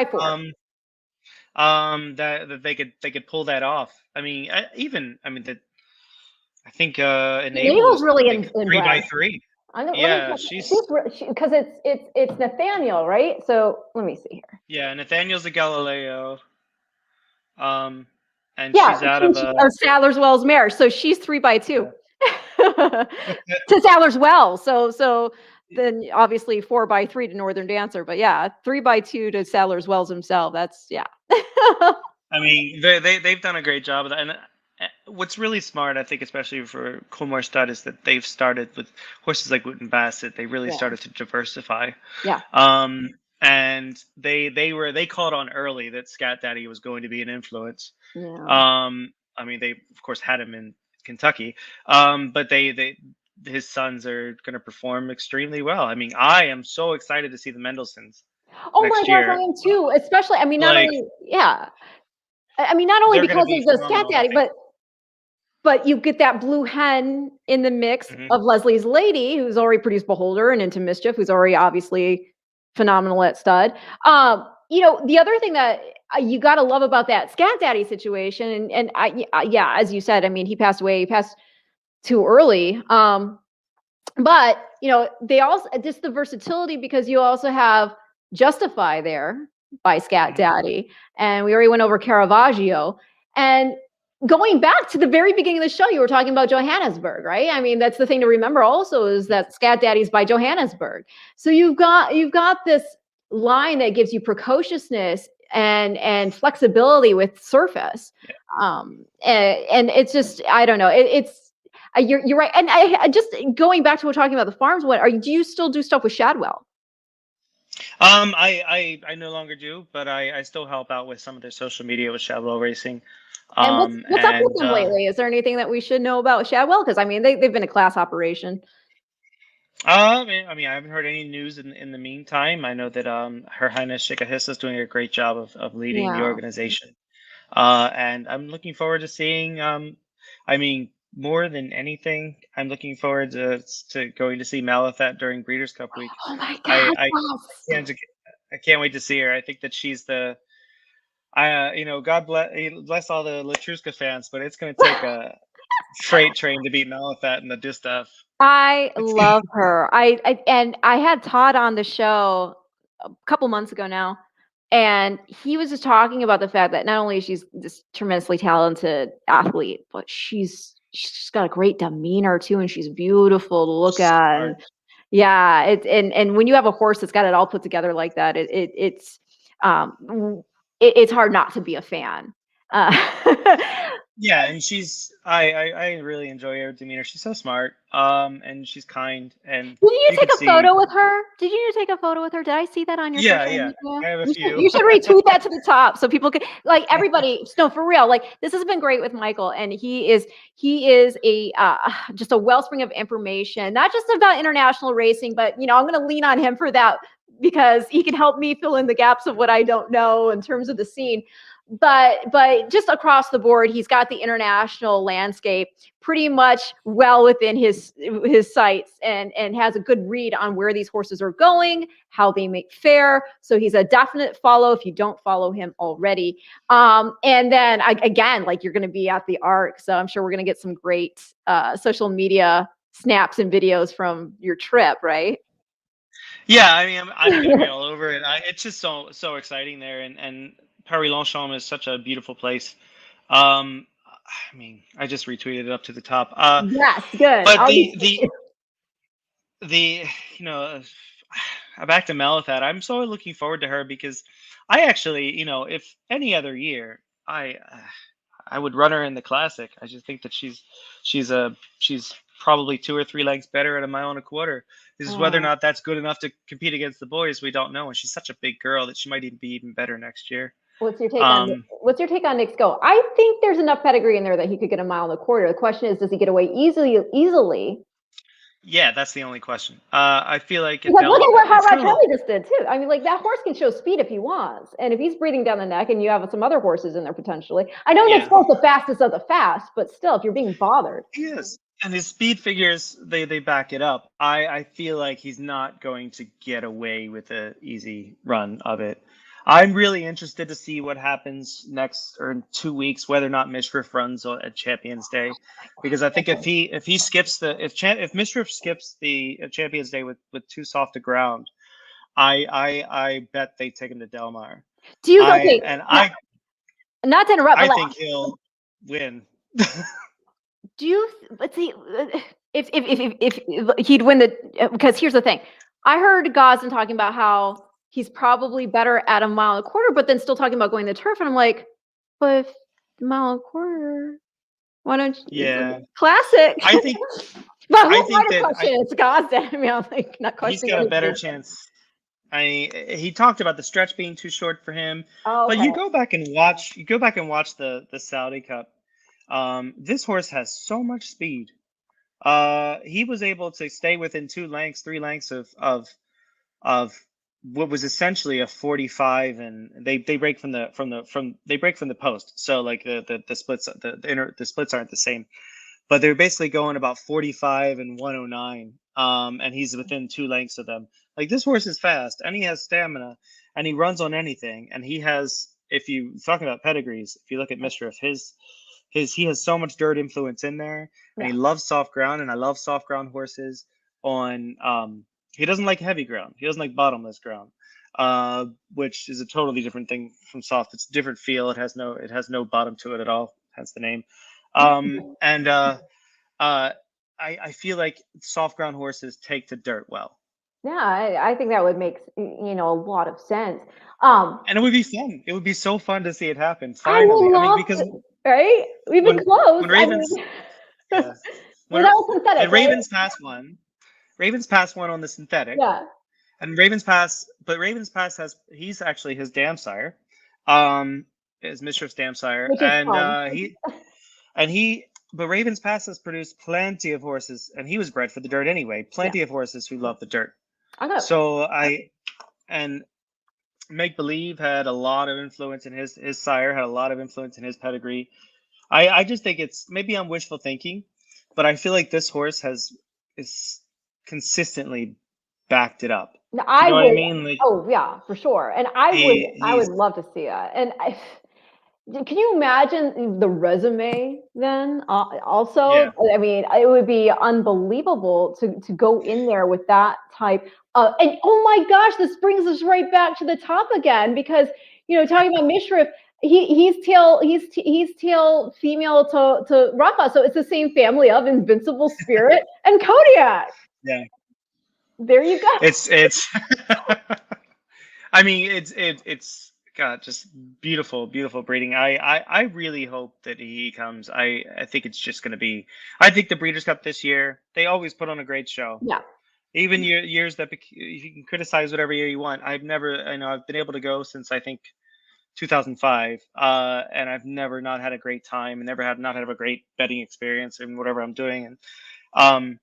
3x4. That they could pull that off. I think Enable's really in 3x3. She's because it's Nathaniel, right? So let me see here. Yeah, Nathaniel's a Galileo. and Yeah, she's out of Sadler's Wells mare, so she's 3x2 to Sadler's Wells. So then obviously 4x3 to Northern Dancer, but yeah, 3x2 to Sadler's Wells himself. That's yeah. I mean, they've done a great job of that. And what's really smart, I think, especially for Coolmore Stud, is that they've started with horses like Wootton Bassett. They really Yeah. started to diversify. Yeah. And they called on early that Scat Daddy was going to be an influence. Yeah. I mean, they of course had him in Kentucky, but his sons are going to perform extremely well. I mean, I am so excited to see the Mendelssohns Oh my next gosh, year. I am too. Especially, I mean, not Like, only yeah, I mean, not only they're going to because be of the Scat phenomenal. Daddy, but you get that blue hen in the mix Mhm. of Leslie's Lady, who's already produced Beholder and Into Mischief, who's already obviously phenomenal at stud. The other thing that you got to love about that Scat Daddy situation, and yeah, as you said, I mean, he passed away. He passed too early. But they also just the versatility, because you also have Justify there by Scat Daddy, and we already went over Caravaggio. And going back to the very beginning of the show, you were talking about Johannesburg, right? I mean, that's the thing to remember also, is that Scat Daddy's by Johannesburg. So you've got this line that gives you precociousness and flexibility with surface. And it's just, I don't know, you're right. And I just going back to what we're talking about the farms. Do you still do stuff with Shadwell? I no longer do, but I still help out with some of their social media with Shadwell Racing. And what's up with them lately? Is there anything that we should know about Shadwell? Because I mean, they've been a class operation. I mean, I haven't heard any news in the meantime. I know that Her Highness Shikahissa is doing a great job of leading the organization, and I'm looking forward to seeing. I mean, more than anything, I'm looking forward to going to see Malathat during Breeders' Cup week. Oh my God! I can't wait to see her. I think that she's the. God bless all the Latruska fans, but it's going to take a freight train to beat Malathat in the distaff. I love her. I had Todd on the show a couple months ago now, and he was just talking about the fact that not only is she's this tremendously talented athlete, but she's just got a great demeanor too, and she's beautiful to look at. And yeah, and when you have a horse that's got it all put together like that, it's hard not to be a fan. Yeah, and I really enjoy her demeanor. She's so smart, and she's kind. And did you take a photo with her? Did you take a photo with her? Did I see that on your social media? I have a few. You should retweet that to the top so people can, like, everybody. No, for real. Like, this has been great with Michael, and he is a just a wellspring of information, not just about international racing, but I'm going to lean on him for that, because he can help me fill in the gaps of what I don't know in terms of the scene. But just across the board, he's got the international landscape pretty much well within his sights, and has a good read on where these horses are going, how they make fare. So he's a definite follow if you don't follow him already. And then again, like, you're going to be at the ARC, so I'm sure we're going to get some great social media snaps and videos from your trip, right? Yeah, I mean, I'm going to be all over it. It's just so exciting there, and Paris-Longchamp is such a beautiful place. I mean, I just retweeted it up to the top. Yes, good. But back to Malathat, I'm so looking forward to her, because I actually, if any other year, I would run her in the Classic. I just think that she's probably 2 or 3 lengths better at a 1.25 miles. This is whether or not that's good enough to compete against the boys. We don't know, and she's such a big girl that she might even be better next year. What's your take on Nick's go? I think there's enough pedigree in there that he could get a 1.25 miles. The question is, does he get away easily? Yeah, that's the only question. I feel like look at what Hot Rod Charlie just did too. I mean, like, that horse can show speed if he wants, and if he's breathing down the neck, and you have some other horses in there potentially. I know Nick's both the fastest of the fast, but still, if you're being bothered, he is. And his speed figures, they back it up. I feel like he's not going to get away with an easy run of it. I'm really interested to see what happens next, or in 2 weeks, whether or not Mishriff runs at Champions Day, because I think if Mishriff skips the Champions Day with too soft a ground, I bet they take him to Del Mar. Do you not to interrupt? I think he'll. win. Do you let's see if he'd win the because here's the thing. I heard Gosden talking about how he's probably better at a mile and a quarter, but then still talking about going to turf, and I'm like, but if mile and a quarter, why don't you? Yeah, Classic. I think But I who think might have that questioned? It's Gosden. I mean, I'm like not he's questioning got a better anything. chance. He talked about the stretch being too short for him, Oh, but okay. you go back and watch the Saudi Cup. This horse has so much speed. He was able to stay within 3 lengths of what was essentially a 45, and they break from the post. So like the splits the splits aren't the same, but they're basically going about 45 and 109. And he's within 2 lengths of them. Like, this horse is fast, and he has stamina, and he runs on anything. And he has, if you talking about pedigrees, if you look at Mischief, he has so much dirt influence in there, and he loves soft ground, and I love soft ground horses. He doesn't like heavy ground. He doesn't like bottomless ground, which is a totally different thing from soft. It's a different feel. It has no bottom to it at all. Hence the name. I feel like soft ground horses take to dirt well. Yeah, I think that would make a lot of sense. And it would be fun. It would be so fun to see it happen. I would Finally. I mean, love because right? We've been close. when Ravens, yeah, Well, that was synthetic, and Ravens Pass won on the synthetic. Yeah. And Ravens Pass he's actually his dam sire, is Mistress dam sire, Which is fun. But Ravens Pass has produced plenty of horses, and he was bred for the dirt anyway. Plenty of horses who love the dirt. And Make Believe had a lot of influence in his sire, had a lot of influence in his pedigree. I just think maybe I'm wishful thinking, but I feel like this horse is consistently backed it up. No, you know what I mean? Like, oh yeah, for sure. And I would love to see that. And can you imagine the resume then? Also, Yeah. I mean, it would be unbelievable to go in there with that type of. And oh my gosh, this brings us right back to the top again, because talking about Mishrif, he's tail female to Rafa, so it's the same family of Invincible Spirit and Kodiak. Yeah. There you go. It's I mean, it's God, just beautiful breeding. I really hope that he comes. I think it's just going to be. I think the Breeders' Cup this year, they always put on a great show. Yeah. Even years that you can criticize whatever year you want. I've been able to go since I think 2005, and I've never not had a great time, and not had a great betting experience in whatever I'm doing, and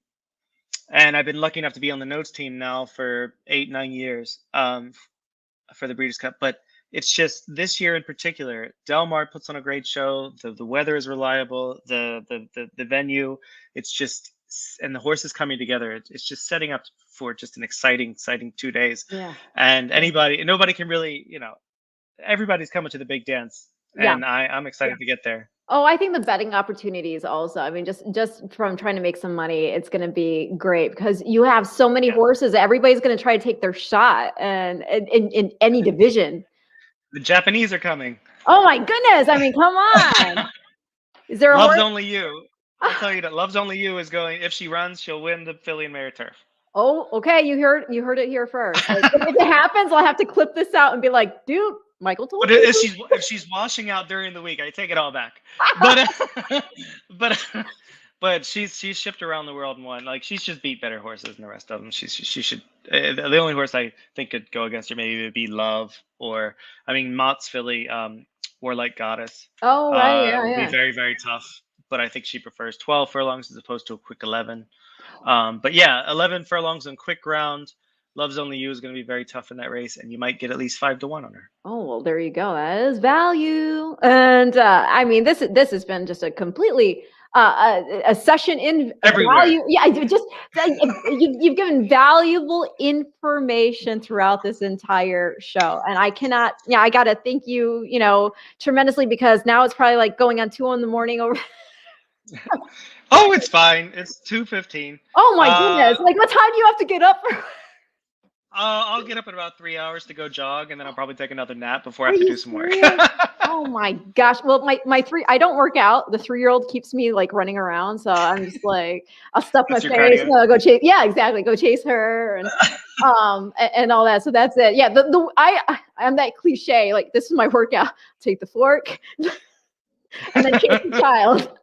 I've been lucky enough to be on the notes team now for 8-9 years, for the Breeders' Cup, but. It's just this year in particular, Del Mar puts on a great show. The weather is reliable. The venue, it's just, and the horses coming together. It's just setting up for just an exciting 2 days. Yeah. And nobody can really, everybody's coming to the big dance, and I'm excited to get there. Oh, I think the betting opportunities also. I mean, just from trying to make some money, it's going to be great because you have so many horses. Everybody's going to try to take their shot, and in any division. The Japanese are coming. Oh my goodness! I mean, come on. Is there a Love's horse? Only You? I'll tell you that Love's Only You is going. If she runs, she'll win the Filly and Mare Turf. Oh, okay. You heard it here first. Like, if it happens, I'll have to clip this out and be like, dude, Michael told me. But if she's washing out during the week, I take it all back. But she's shipped around the world and won. Like, she's just beat better horses than the rest of them. She should. The only horse I think could go against her maybe would be Love, or Mott's filly, Warlike Goddess. Oh right, would be very, very tough. But I think she prefers 12 furlongs as opposed to a quick 11. But yeah, 11 furlongs on quick ground. Love's Only You is going to be very tough in that race, and you might get at least 5-1 on her. Oh well, there you go. That is value. And this has been just a completely. A session in everywhere. Value. Yeah, you've given valuable information throughout this entire show, and I cannot. Yeah, I got to thank you, tremendously, because now it's probably like going on 2 in the morning over. Oh, it's fine. It's 2:15. Oh my goodness! Like, what time do you have to get up for? I'll get up in about 3 hours to go jog, and then I'll probably take another nap before I Are have to you do some work. serious? Oh my gosh. Well, my three, I don't work out. The 3-year-old keeps me like running around. So I'm just like, I'll stuff my That's your face, cardio. go chase. Yeah, exactly. Go chase her and all that. So that's it. Yeah. I'm that cliche. Like, this is my workout. Take the fork and then chase the child.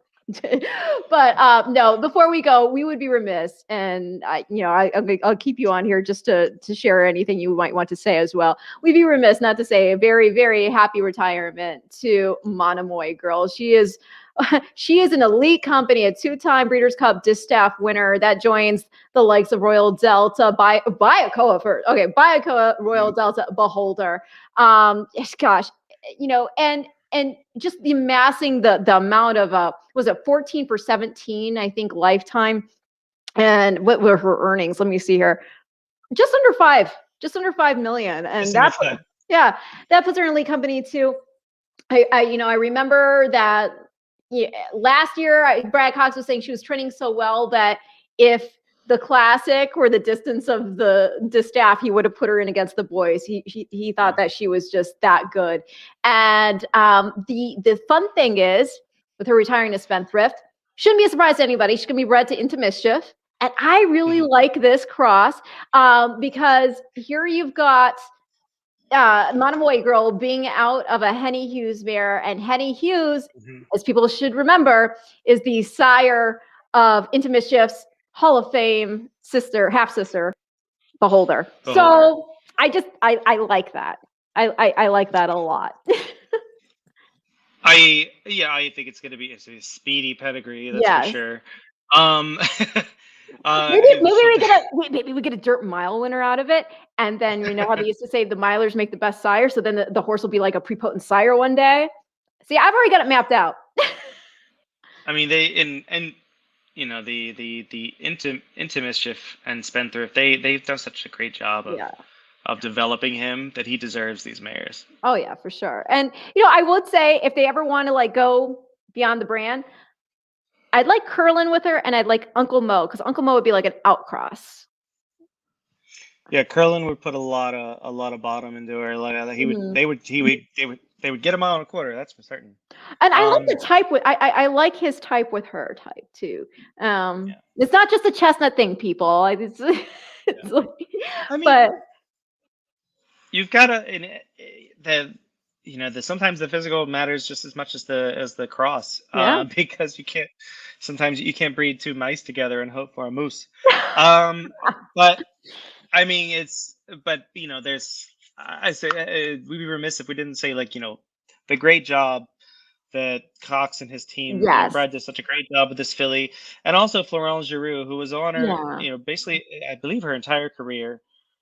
But no, before we go, we would be remiss, and I'll keep you on here just to share anything you might want to say as well. We'd be remiss not to say a very, very happy retirement to Monomoy Girl. She is an elite company, a 2-time Breeders' Cup Distaff winner that joins the likes of Royal Delta, Biocoa first. Okay, Biocoa, Royal Delta, Beholder. Gosh, and just the amassing the amount of was it 14 for 17, I think, lifetime. And what were her earnings? Let me see here. Just under 5 million. And that puts her in elite company too. I remember that last year Brad Cox was saying she was training so well that if the classic or the distance of the distaff, he would have put her in against the boys. He thought that she was just that good. And the fun thing is, with her retiring to Spendthrift, shouldn't be a surprise to anybody. She's going to be bred to Into Mischief. And I really like this cross because here you've got Monomoy Girl being out of a Henny Hughes mare, and Henny Hughes, as people should remember, is the sire of Into Mischief's Hall of Fame half sister, Beholder. So I like that. I like that a lot. I think it's gonna be a speedy pedigree, that's for sure. Maybe we get a dirt mile winner out of it, and then how they used to say the milers make the best sire, so then the horse will be like a prepotent sire one day. See, I've already got it mapped out. I mean, the Into Mischief and Spendthrift, they've done such a great job of developing him that he deserves these mares. Oh yeah, for sure. And I would say if they ever want to like go beyond the brand, I'd like Curlin with her, and I'd like Uncle Mo, because Uncle Mo would be like an outcross. Yeah, Curlin would put a lot of bottom into her. Like they would get a mile and a quarter. That's for certain. And I like the type with I like his type with her type too. It's not just a chestnut thing, people. It's like, I mean, but you've got to sometimes the physical matters just as much as the cross. Because sometimes you can't breed two mice together and hope for a moose. But I mean, I say we'd be remiss if we didn't say the great job that Cox and his team, Brad did such a great job with this filly, and also Florence Giroux, who was on her, basically, I believe her entire career,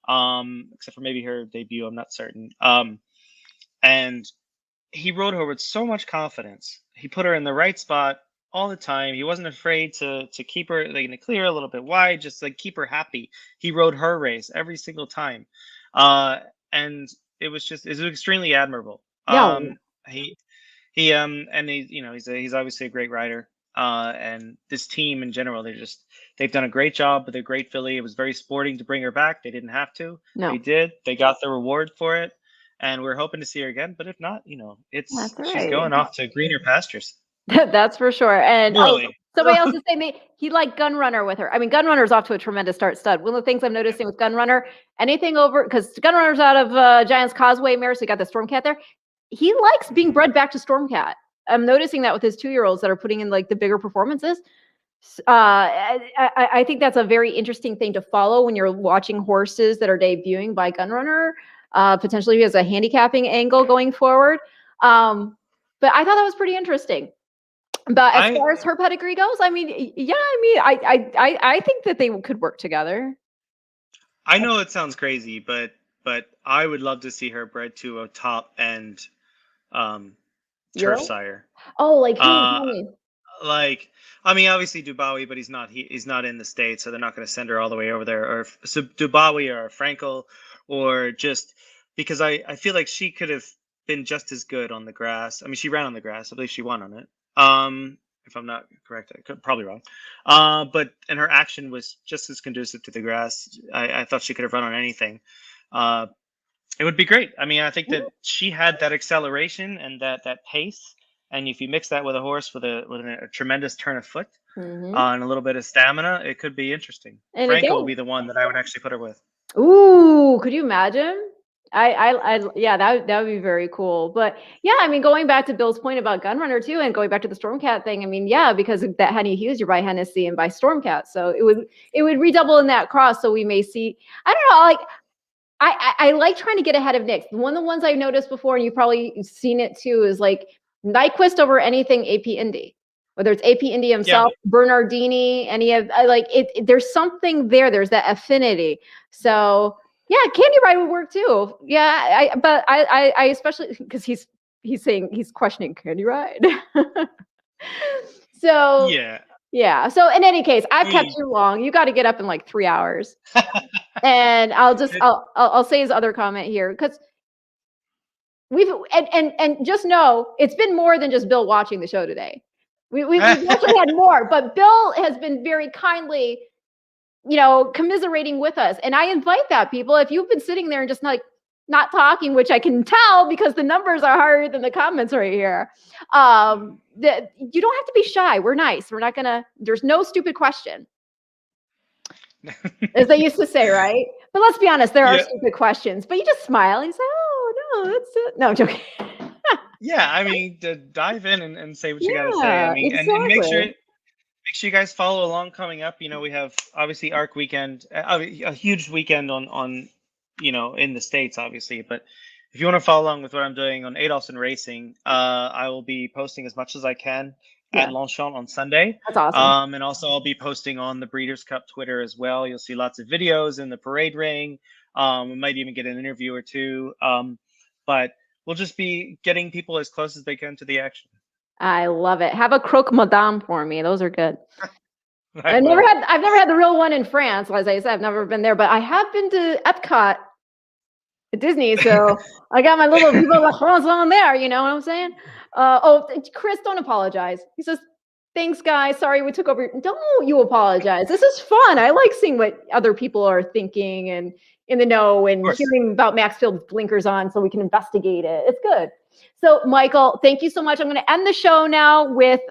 except for maybe her debut, I'm not certain. And he rode her with so much confidence. He put her in the right spot all the time. He wasn't afraid to keep her to clear a little bit wide, just keep her happy. He rode her race every single time, and it was extremely admirable. He's obviously a great rider, and this team in general, they've done a great job with a great filly. It was very sporting to bring her back. They didn't have to. No. They did. They got the reward for it, and we're hoping to see her again. But if not, she's going off to greener pastures. That's for sure. And somebody else is saying he liked Gun Runner with her. I mean, Gun Runner's off to a tremendous start stud. One of the things I'm noticing with Gun Runner, anything over, because Gun Runner's out of Giants Causeway mare, so you got the Stormcat there. He likes being bred back to Stormcat. I'm noticing that with his 2-year-olds that are putting in the bigger performances. I think that's a very interesting thing to follow when you're watching horses that are debuting by Gun Runner. Potentially he has a handicapping angle going forward. But I thought that was pretty interesting. But as far as her pedigree goes, I mean, I think that they could work together. I know it sounds crazy, but I would love to see her bred to a top end turf sire. Oh, I mean, obviously Dubawi, but he's not in the States, so they're not going to send her all the way over there. Or Dubawi or Frankel, or just because I feel like she could have been just as good on the grass. I mean, she ran on the grass. I believe she won on it. if I'm not correct. I could probably wrong. And her action was just as conducive to the grass. I thought she could have run on anything. Uh, it would be great. I mean, I think that she had that acceleration and that pace, and if you mix that with a horse with a tremendous turn of foot and a little bit of stamina, it could be interesting. And Franco again, will be the one that I would actually put her with. ooh, could you imagine? Yeah, that would be very cool. But yeah, I mean, going back to Bill's point about Gunrunner too, and going back to the Stormcat thing, I mean, yeah, because of that Henny Hughes, you're by Hennessy and by Stormcat, so it would redouble in that cross. So we may see. I don't know, like. I like trying to get ahead of Nick's. One of the ones I've noticed before, and you've probably seen it too, is like Nyquist over anything AP Indy. Whether it's AP Indy himself, Bernardini, any of like it. There's something there. There's that affinity. So yeah, Candy Ride would work too. Yeah, but I especially because he's saying he's questioning Candy Ride. So yeah. So in any case, I've kept you long. You got to get up in like 3 hours. And I'll say his other comment here because we've and just know it's been more than just Bill watching the show today. We've actually had more, but Bill has been very kindly, commiserating with us. And I invite that, people. If you've been sitting there and just like not talking, which I can tell because the numbers are higher than the comments right here, that you don't have to be shy. We're nice. We're not gonna. There's no stupid question. As they used to say, right? But let's be honest, there are stupid questions. But you just smile and you say, "Oh no, that's it." No, I'm joking. Yeah, I mean, to dive in and say what you got to say. I mean, and make sure you guys follow along coming up. We have obviously ARC weekend, a huge weekend on in the States, obviously. But if you want to follow along with what I'm doing on Adolphson Racing, I will be posting as much as I can at Longchamp on Sunday. That's awesome. And also I'll be posting on the Breeders' Cup Twitter as well. You'll see lots of videos in the parade ring. We might even get an interview or two. But we'll just be getting people as close as they can to the action. I love it. Have a croque madame for me. Those are good. I've never had the real one in France. As I said, I've never been there, but I have been to Epcot at Disney. So I got my little Viva la France on there. You know what I'm saying? Chris, don't apologize. He says, "Thanks, guys. Sorry we took over." Don't you apologize. This is fun. I like seeing what other people are thinking and in the know and hearing about Maxfield with blinkers on so we can investigate it. It's good. So, Michael, thank you so much. I'm going to end the show now with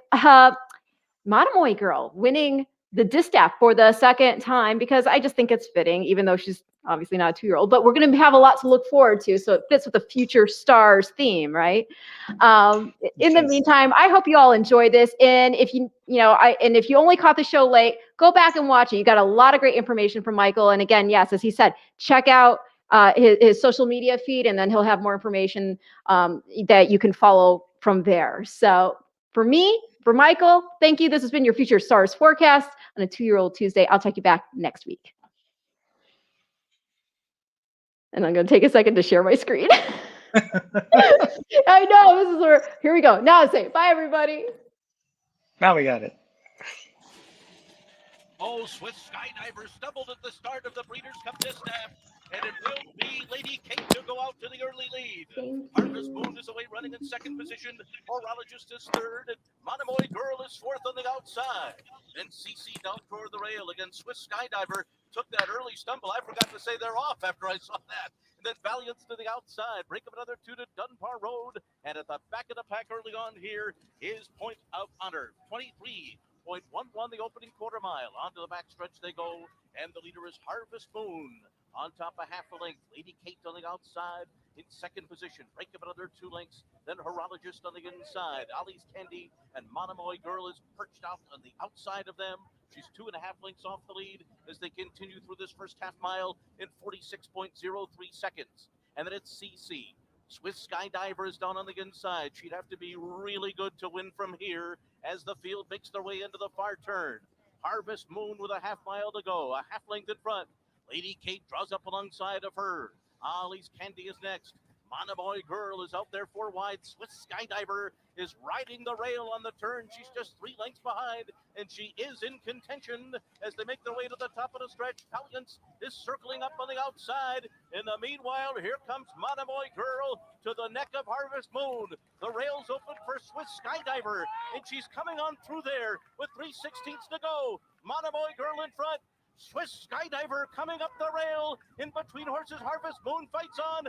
Monomoy Girl winning the distaff for the second time because I just think it's fitting, even though she's obviously not a 2-year-old, but we're going to have a lot to look forward to. So it fits with the Future Stars theme, right? In the meantime, I hope you all enjoy this. And if if you only caught the show late, go back and watch it. You got a lot of great information from Michael. And again, yes, as he said, check out his social media feed, and then he'll have more information that you can follow from there. So for me, for Michael, thank you. This has been your Future Stars forecast on a 2-year-old Tuesday. I'll take you back next week. And I'm going to take a second to share my screen. I know, this is where, here we go. Now say bye, everybody. Now we got it. Oh, Swiss Skydiver stumbled at the start of the Breeders' Cup distaff, and it will be Lady Kate to go out to the early lead. Harvest Moon is away running in second position. Horologist is third, and Monomoy Girl is fourth on the outside. Then CC down toward the rail against Swiss Skydiver. Took that early stumble. I forgot to say they're off after I saw that. And then Valiant's to the outside. Break up another 2 to Dunbar Road. And at the back of the pack early on here is Point of Honor. 23.11 the opening quarter mile. Onto the backstretch they go. And the leader is Harvest Moon. On top of half a length. Lady Kate on the outside in second position. Break up another 2 lengths. Then Horologist on the inside. Ollie's Candy and Monomoy Girl is perched out on the outside of them. She's 2.5 lengths off the lead as they continue through this first half mile in 46.03 seconds. And then it's CC. Swiss Skydiver is down on the inside. She'd have to be really good to win from here as the field makes their way into the far turn. Harvest Moon with a half mile to go, a half length in front. Lady Kate draws up alongside of her. Ollie's Candy is next. Monomoy Girl is out there 4 wide. Swiss Skydiver is riding the rail on the turn. She's just 3 lengths behind, and she is in contention as they make their way to the top of the stretch. Valiance is circling up on the outside. In the meanwhile, here comes Monomoy Girl to the neck of Harvest Moon. The rail's open for Swiss Skydiver, and she's coming on through there with 3/16 to go. Monomoy Girl in front. Swiss Skydiver coming up the rail. In between horses, Harvest Moon fights on.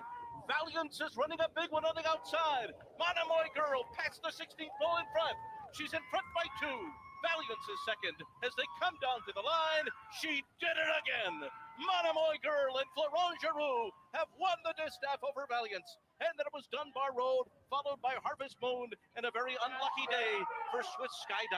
Valiance is running a big one on the outside. Monomoy Girl past the 16th pole in front. She's in front by 2. Valiance is second. As they come down to the line, she did it again. Monomoy Girl and Florent Giroux have won the distaff over Valiance. And then it was Dunbar Road, followed by Harvest Moon, and a very unlucky day for Swiss Skydiver.